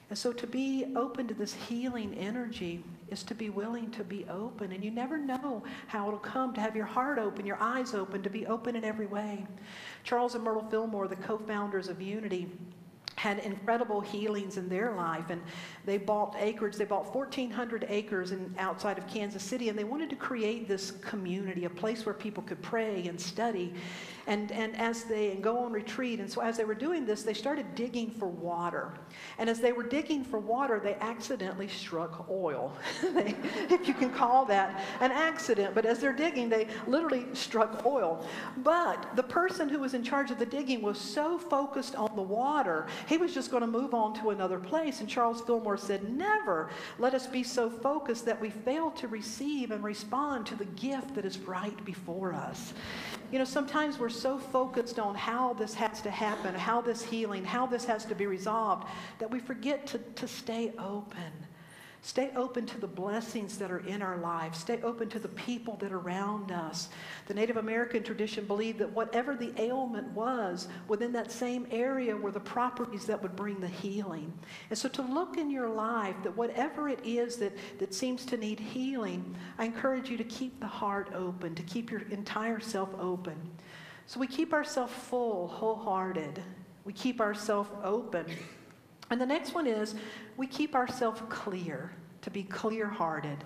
Speaker 2: And so to be open to this healing energy is to be willing to be open. And you never know how it'll come, to have your heart open, your eyes open, to be open in every way. Charles and Myrtle Fillmore, the co-founders of Unity, had incredible healings in their life, and they bought acreage. They bought 1,400 acres outside of Kansas City, and they wanted to create this community, a place where people could pray and study and go on retreat. And so as they were doing this, they started digging for water. And as they were digging for water, they accidentally struck oil. If you can call that an accident. But as they're digging, they literally struck oil. But the person who was in charge of the digging was so focused on the water, he was just going to move on to another place. And Charles Fillmore said, never let us be so focused that we fail to receive and respond to the gift that is right before us. You know, sometimes we're so focused on how this has to happen, how this healing, how this has to be resolved, that we forget to stay open. Stay open to the blessings that are in our lives. Stay open to the people that are around us. The Native American tradition believed that whatever the ailment was, within that same area were the properties that would bring the healing. And so to look in your life that whatever it is that seems to need healing, I encourage you to keep the heart open, to keep your entire self open. So we keep ourselves full, wholehearted. We keep ourselves open. And the next one is we keep ourselves clear, to be clear-hearted.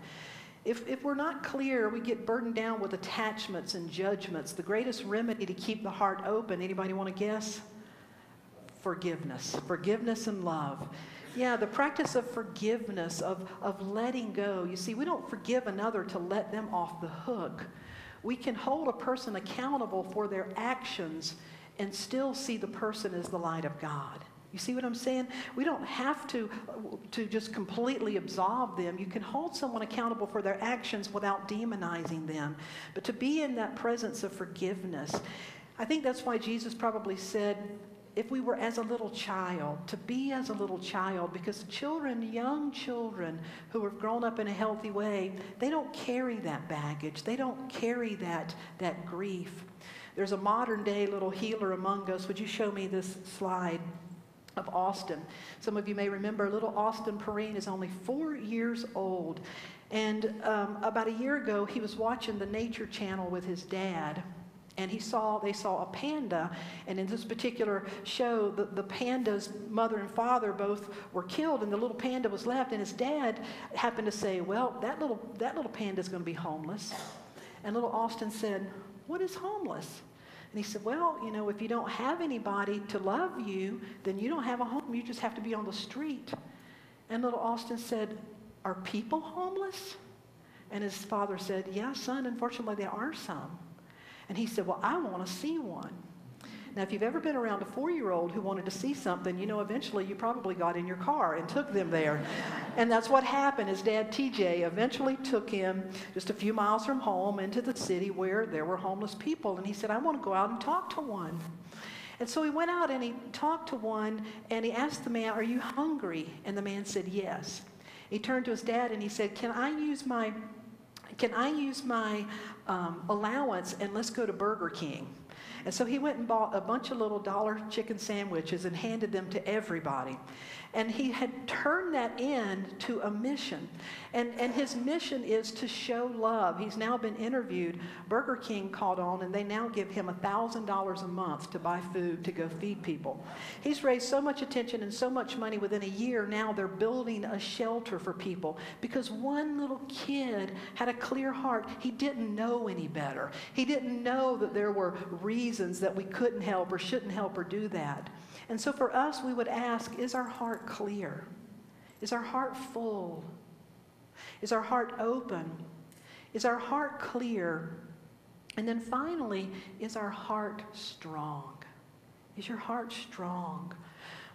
Speaker 2: If we're not clear, we get burdened down with attachments and judgments. The greatest remedy to keep the heart open, anybody want to guess? Forgiveness. Forgiveness and love. Yeah, the practice of forgiveness, of letting go. You see, we don't forgive another to let them off the hook. We can hold a person accountable for their actions and still see the person as the light of God. You see what I'm saying? We don't have to just completely absolve them. You can hold someone accountable for their actions without demonizing them. But to be in that presence of forgiveness, I think that's why Jesus probably said, if we were as a little child, to be as a little child, because children, young children who have grown up in a healthy way, they don't carry that baggage. They don't carry that grief. There's a modern day little healer among us. Would you show me this slide of Austin? Some of you may remember little Austin Perrine is only 4 years old. And about a year ago, he was watching the Nature Channel with his dad. And they saw a panda, and in this particular show, the panda's mother and father both were killed, and the little panda was left. And his dad happened to say, "Well, that little panda's going to be homeless." And little Austin said, "What is homeless?" And he said, "Well, you know, if you don't have anybody to love you, then you don't have a home. You just have to be on the street." And little Austin said, "Are people homeless?" And his father said, "Yeah, son, unfortunately there are some." And he said, "Well, I want to see one." Now, if you've ever been around a 4-year-old who wanted to see something, you know eventually you probably got in your car and took them there. And that's what happened. His dad, TJ, eventually took him just a few miles from home into the city where there were homeless people. And he said, "I want to go out and talk to one." And so he went out and he talked to one, and he asked the man, "Are you hungry?" And the man said, "Yes." He turned to his dad and he said, Can I use my allowance and let's go to Burger King?" And so he went and bought a bunch of little dollar chicken sandwiches and handed them to everybody. And he had turned that into a mission. And his mission is to show love. He's now been interviewed. Burger King called on, and they now give him $1,000 a month to buy food to go feed people. He's raised so much attention and so much money. Within a year now, they're building a shelter for people because one little kid had a clear heart. He didn't know any better. He didn't know that there were reasons that we couldn't help or shouldn't help or do that. And so for us, we would ask, is our heart clear? Is our heart full? Is our heart open? Is our heart clear? And then finally, is our heart strong? Is your heart strong?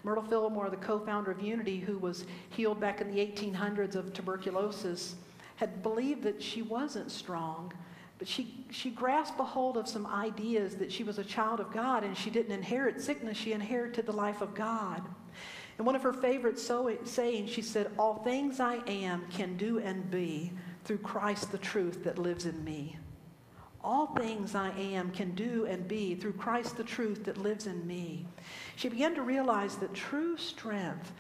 Speaker 2: Myrtle Fillmore, the co-founder of Unity, who was healed back in the 1800s of tuberculosis, had believed that she wasn't strong. But she grasped a hold of some ideas that she was a child of God and she didn't inherit sickness, she inherited the life of God. And one of her favorite sayings, she said, "All things I am can do and be through Christ the truth that lives in me." All things I am can do and be through Christ the truth that lives in me. She began to realize that true strength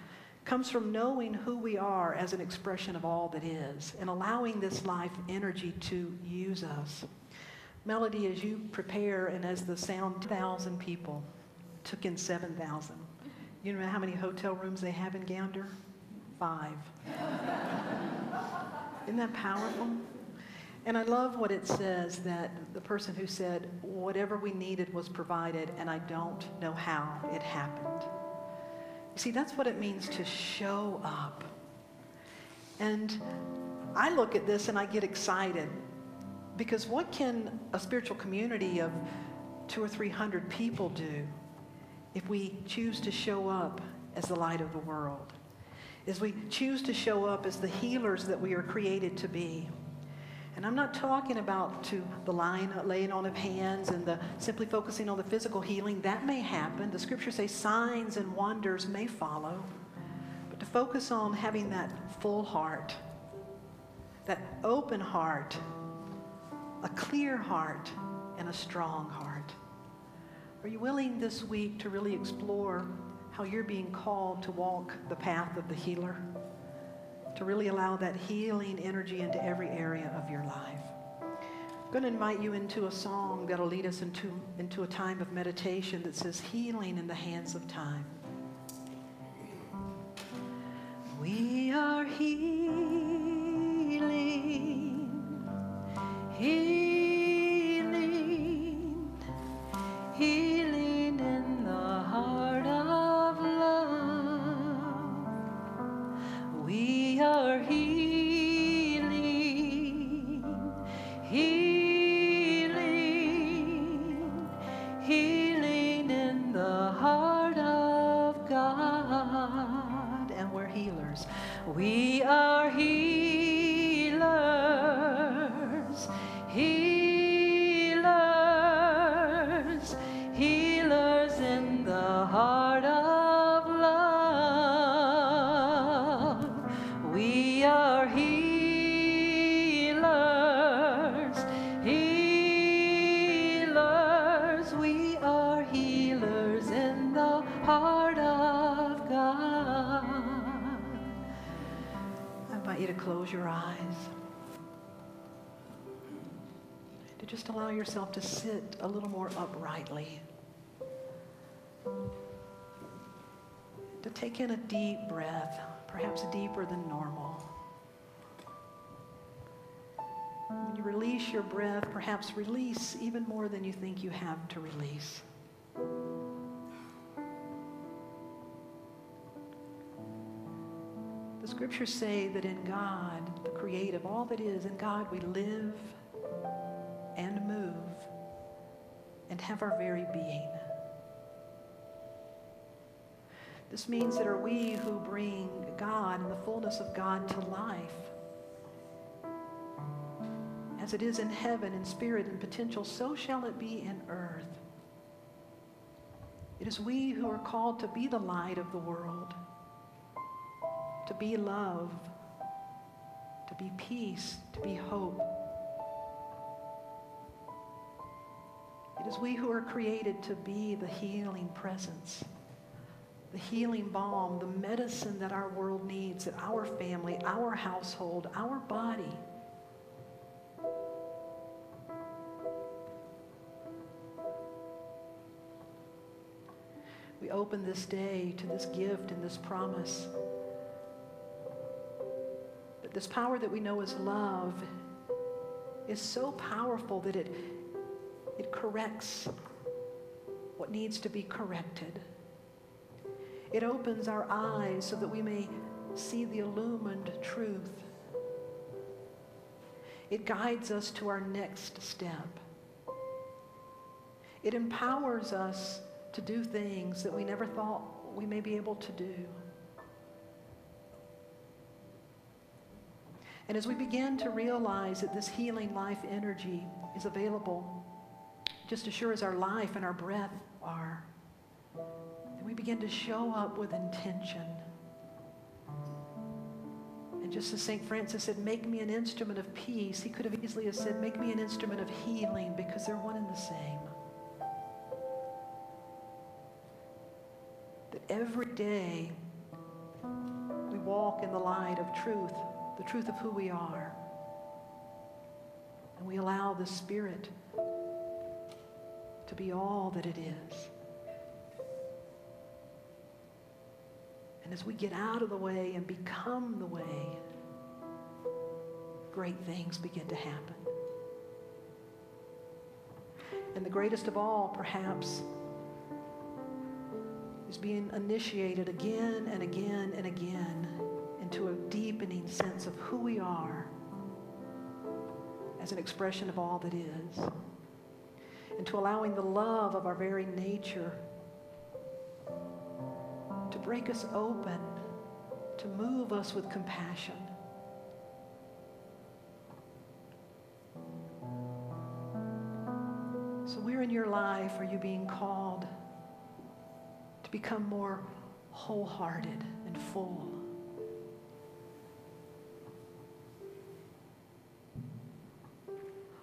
Speaker 2: comes from knowing who we are as an expression of all that is and allowing this life energy to use us. Melody, as you prepare and as the sound 1,000 people took in 7,000. You know how many hotel rooms they have in Gander? 5. Isn't that powerful? And I love what it says, that the person who said, "Whatever we needed was provided, and I don't know how it happened." You see, that's what it means to show up. And I look at this and I get excited because what can a spiritual community of 200 or 300 people do if we choose to show up as the light of the world? As we choose to show up as the healers that we are created to be. And I'm not talking about the laying on of hands and the simply focusing on the physical healing. That may happen. The scriptures say signs and wonders may follow. But to focus on having that full heart, that open heart, a clear heart, and a strong heart. Are you willing this week to really explore how you're being called to walk the path of the healer? To really allow that healing energy into every area of your life. I'm going to invite you into a song that'll lead us into a time of meditation that says, "Healing in the hands of time." We are healing are healing, healing, healing in the heart of God. And we're healers. We are healers, healers, healers in the heart of love. We are healers, healers, we are healers in the heart of God. I invite you to close your eyes, to just allow yourself to sit a little more uprightly, to take in a deep breath, perhaps deeper than normal. When you release your breath, perhaps release even more than you think you have to release. The scriptures say that in God, the creative, all that is, in God we live and move and have our very being. This means that are we who bring God and the fullness of God to life. As it is in heaven, in spirit and potential, so shall it be in earth. It is we who are called to be the light of the world, to be love, to be peace, to be hope. It is we who are created to be the healing presence, the healing balm, the medicine that our world needs, that our family, our household, our body. We open this day to this gift and this promise that this power that we know as love is so powerful that it corrects what needs to be corrected. It opens our eyes so that we may see the illumined truth. It guides us to our next step. It empowers us to do things that we never thought we may be able to do. And as we begin to realize that this healing life energy is available just as sure as our life and our breath are, then we begin to show up with intention. And just as St. Francis said, make me an instrument of peace, he could have easily have said, make me an instrument of healing, because they're one and the same. That every day we walk in the light of truth, the truth of who we are. And we allow the Spirit to be all that it is. And as we get out of the way and become the way, great things begin to happen. And the greatest of all, perhaps, is being initiated again and again and again into a deepening sense of who we are as an expression of all that is, and to allowing the love of our very nature to break us open, to move us with compassion. So where in your life are you being called to become more wholehearted and full?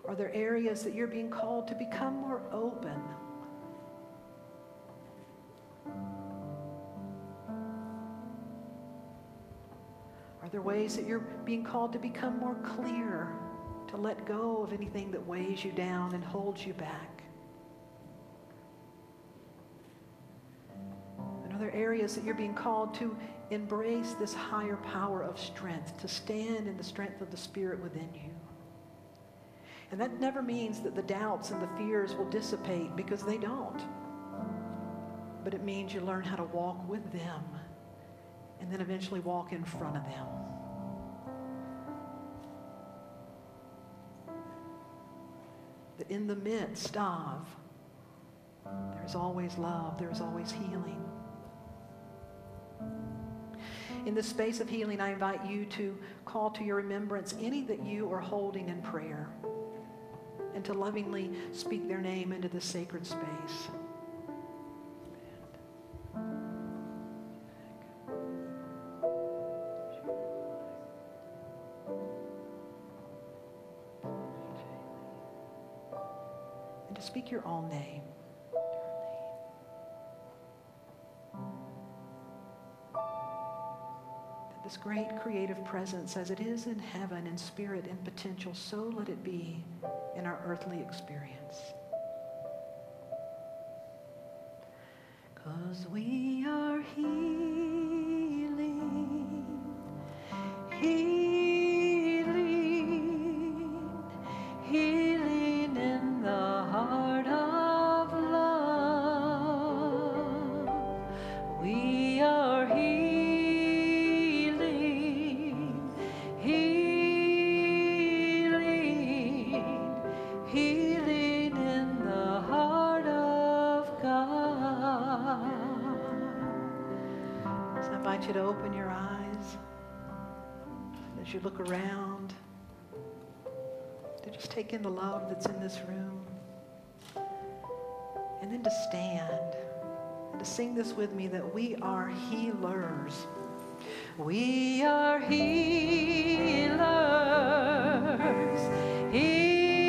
Speaker 2: Are there areas that you're being called to become more open? Are there ways that you're being called to become more clear, to let go of anything that weighs you down and holds you back? And are there areas that you're being called to embrace this higher power of strength, to stand in the strength of the Spirit within you? And that never means that the doubts and the fears will dissipate, because they don't. But it means you learn how to walk with them and then eventually walk in front of them. that in the midst of, there's always love, there's always healing. In this space of healing, I invite you to call to your remembrance any that you are holding in prayer and to lovingly speak their name into this sacred space. And to speak your own name. This great creative presence, as it is in heaven, in spirit, in potential, so let it be in our earthly experience. 'Cause we are healing, healing, healing in the heart of love. We are healing. You to open your eyes as you look around, to just take in the love that's in this room, and then to stand and to sing this with me, that we are healers. We are healers, healers,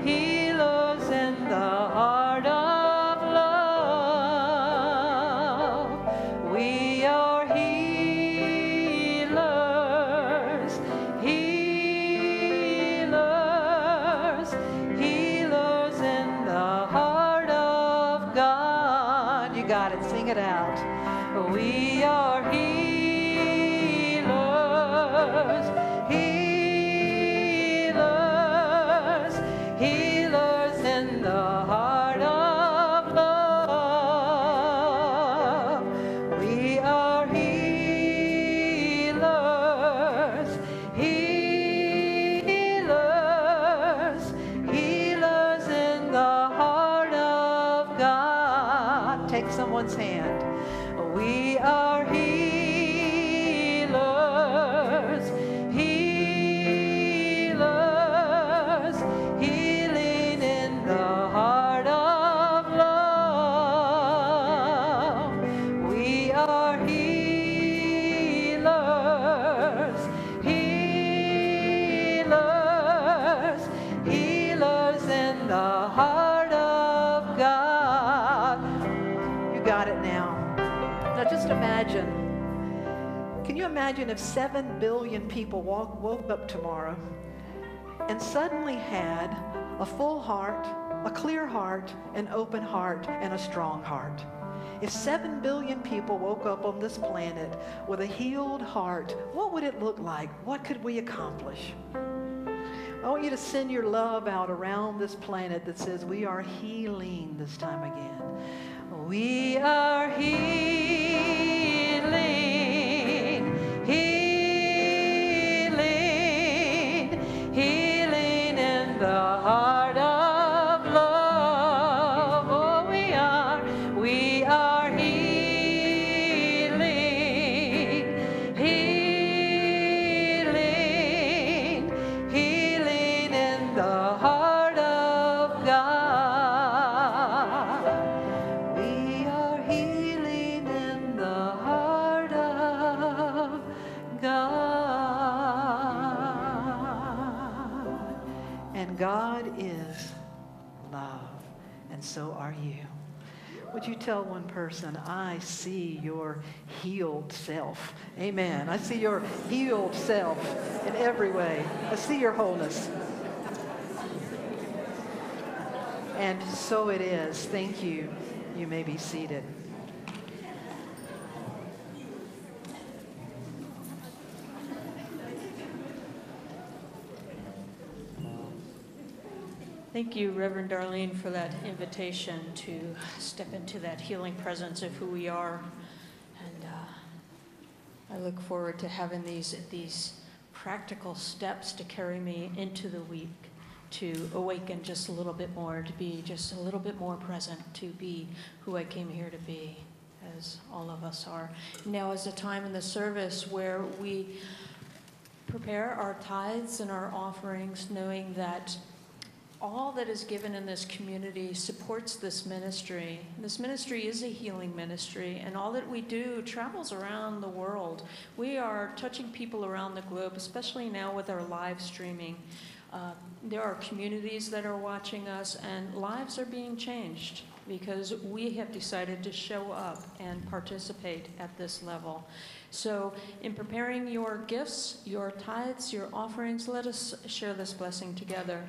Speaker 2: healers in the heart of it out. We are healers, healers, healers in the heart of love. We are healers, healers, healers in the heart of God. Take someone's hand. We are healers, healers, healing in the heart of love. We are healers, healers, healers in the heart of God. You got it now. Now just imagine, can you imagine if 7 billion people woke up tomorrow and suddenly had a full heart, a clear heart, an open heart, and a strong heart? If 7 billion people woke up on this planet with a healed heart, what would it look like? What could we accomplish? I want you to send your love out around this planet that says we are healing this time again. We are healing, healing, healing in the heart of love. Oh, we are healing, healing, healing in the heart of God. God is love, and so are you. Would you tell one person, I see your healed self. Amen. I see your healed self in every way. I see your wholeness. And so it is. Thank you. You may be seated.
Speaker 3: Thank you, Reverend Darlene, for that invitation to step into that healing presence of who we are. And I look forward to having these practical steps to carry me into the week, to awaken just a little bit more, to be just a little bit more present, to be who I came here to be, as all of us are. Now is a time in the service where we prepare our tithes and our offerings, knowing that all that is given in this community supports this ministry. This ministry is a healing ministry, and all that we do travels around the world. We are touching people around the globe, especially now with our live streaming. There are communities that are watching us, and lives are being changed because we have decided to show up and participate at this level. So in preparing your gifts, your tithes, your offerings, let us share this blessing together.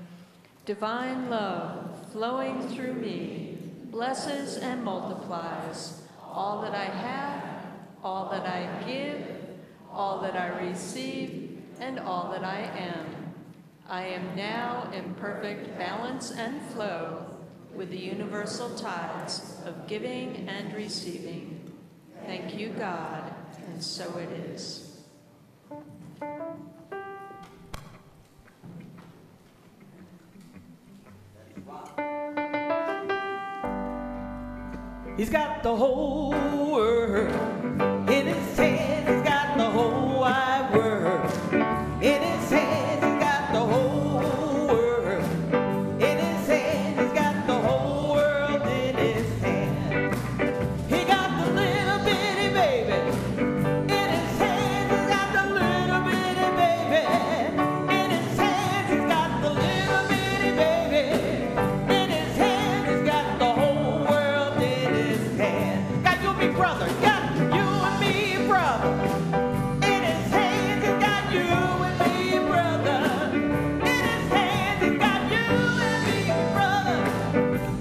Speaker 3: Divine love flowing through me blesses and multiplies all that I have, all that I give, all that I receive, and all that I am. I am now in perfect balance and flow with the universal tides of giving and receiving. Thank you, God, and so it is.
Speaker 1: He's got the whole world in his hands. He's got the whole wide world in his hands. He's got the whole world in his hands. He's got the whole world in his hands. He got the little bitty baby in his hands. He's got the little bitty baby in his hands. He's got the little bitty baby in his hands. He's got the whole world in his hands. Got you and me, brother. Got you and me, brother. In his hands, he's got you and me, brother. In his hands, he's got you and me, brother.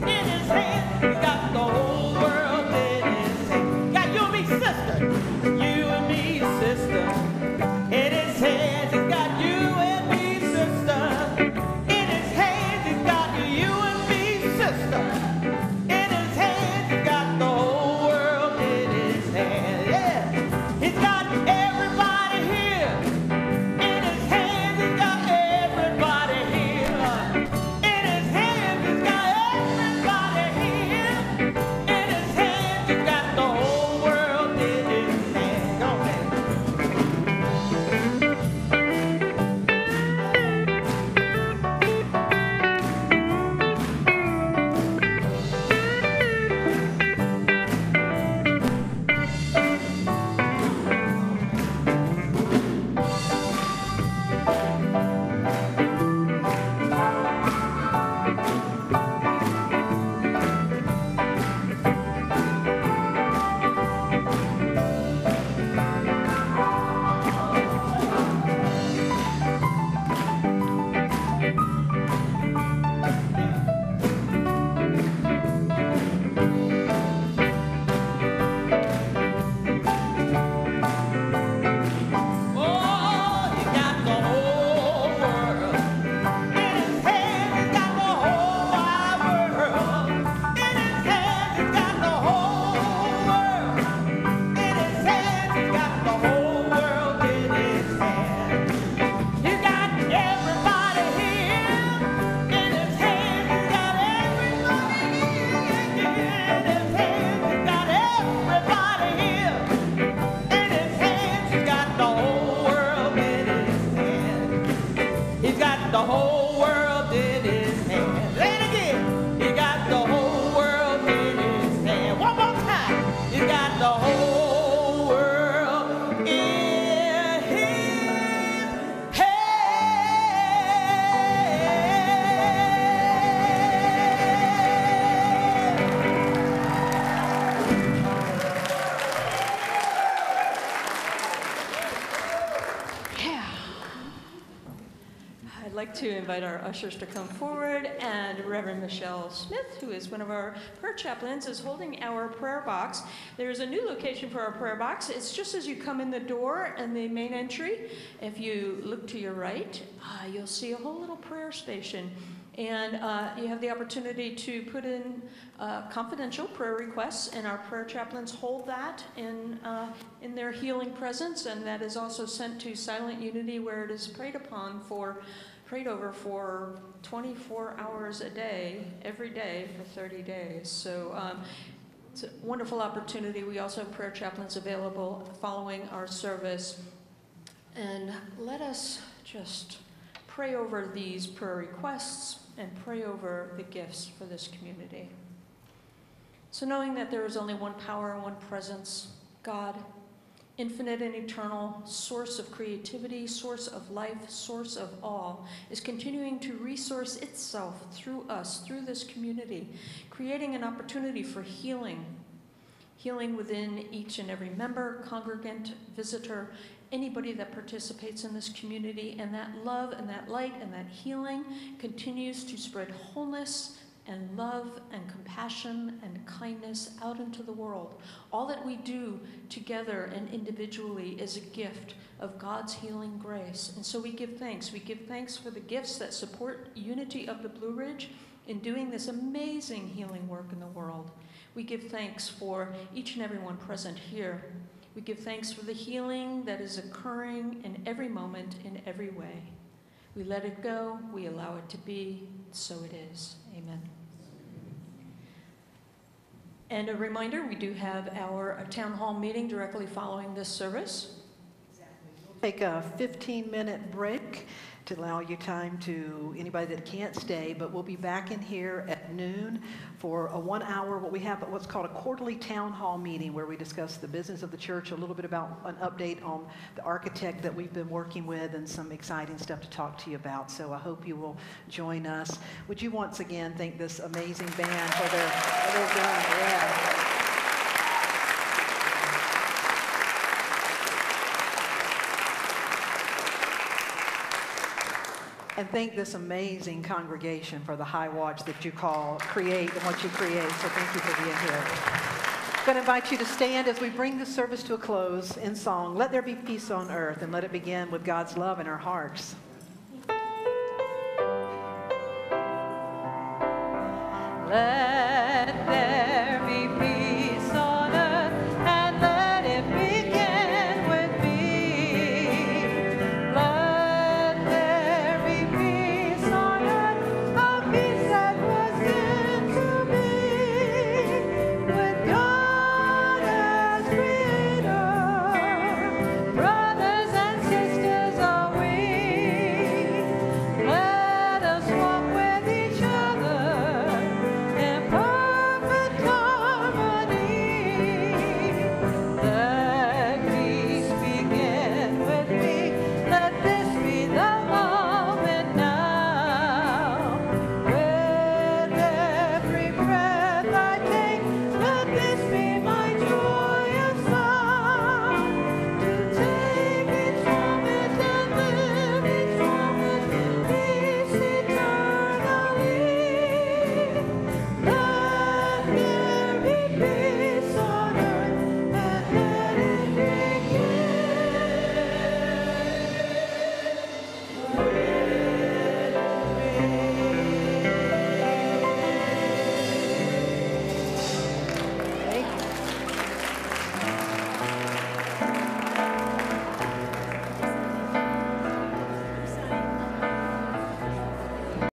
Speaker 1: In his hands, he's got the whole world in his hands. Got you and me, sister. You and me, sister. In his hands, he's got you and me, sister. In his hands, he's got you and me, sister. In his hands, he's got the whole world in his hands. Yeah. He's got everybody here. In his hands, he's got everybody here. In his hands, he's got everybody here. In his hands, he's got the whole world in his hands.
Speaker 3: to invite our ushers to come forward, and Reverend Michelle Smith, who is one of our prayer chaplains, is holding our prayer box. There's a new location for our prayer box. It's just as you come in the door and the main entry. If you look to your right, you'll see a whole little prayer station. And you have the opportunity to put in confidential prayer requests, and our prayer chaplains hold that in their healing presence, and that is also sent to Silent Unity, where it is prayed over for 24 hours a day, every day for 30 days. So it's a wonderful opportunity. We also have prayer chaplains available following our service. And let us just pray over these prayer requests and pray over the gifts for this community. So knowing that there is only one power and one presence, God, infinite and eternal, source of creativity, source of life, source of all, is continuing to resource itself through us, through this community, creating an opportunity for healing within each and every member, congregant, visitor, anybody that participates in this community, and that love and that light and that healing continues to spread wholeness and love and compassion and kindness out into the world. All that we do together and individually is a gift of God's healing grace. And so we give thanks. We give thanks for the gifts that support unity of the Blue Ridge in doing this amazing healing work in the world. We give thanks for each and every one present here. We give thanks for the healing that is occurring in every moment, in every way. We let it go, we allow it to be, so it is. Amen. And a reminder, we do have our town hall meeting directly following this service.
Speaker 2: Take a 15-minute break to allow you time to, anybody that can't stay, but we'll be back in here at noon for a 1 hour, what we have what's called a quarterly town hall meeting, where we discuss the business of the church, a little bit about an update on the architect that we've been working with, and some exciting stuff to talk to you about. So I hope you will join us. Would you once again thank this amazing band for what they're doing? Yeah. And thank this amazing congregation for the high watch that you create and what you create. So thank you for being here. I'm going to invite you to stand as we bring this service to a close in song. Let there be peace on earth, and let it begin with God's love in our hearts. Let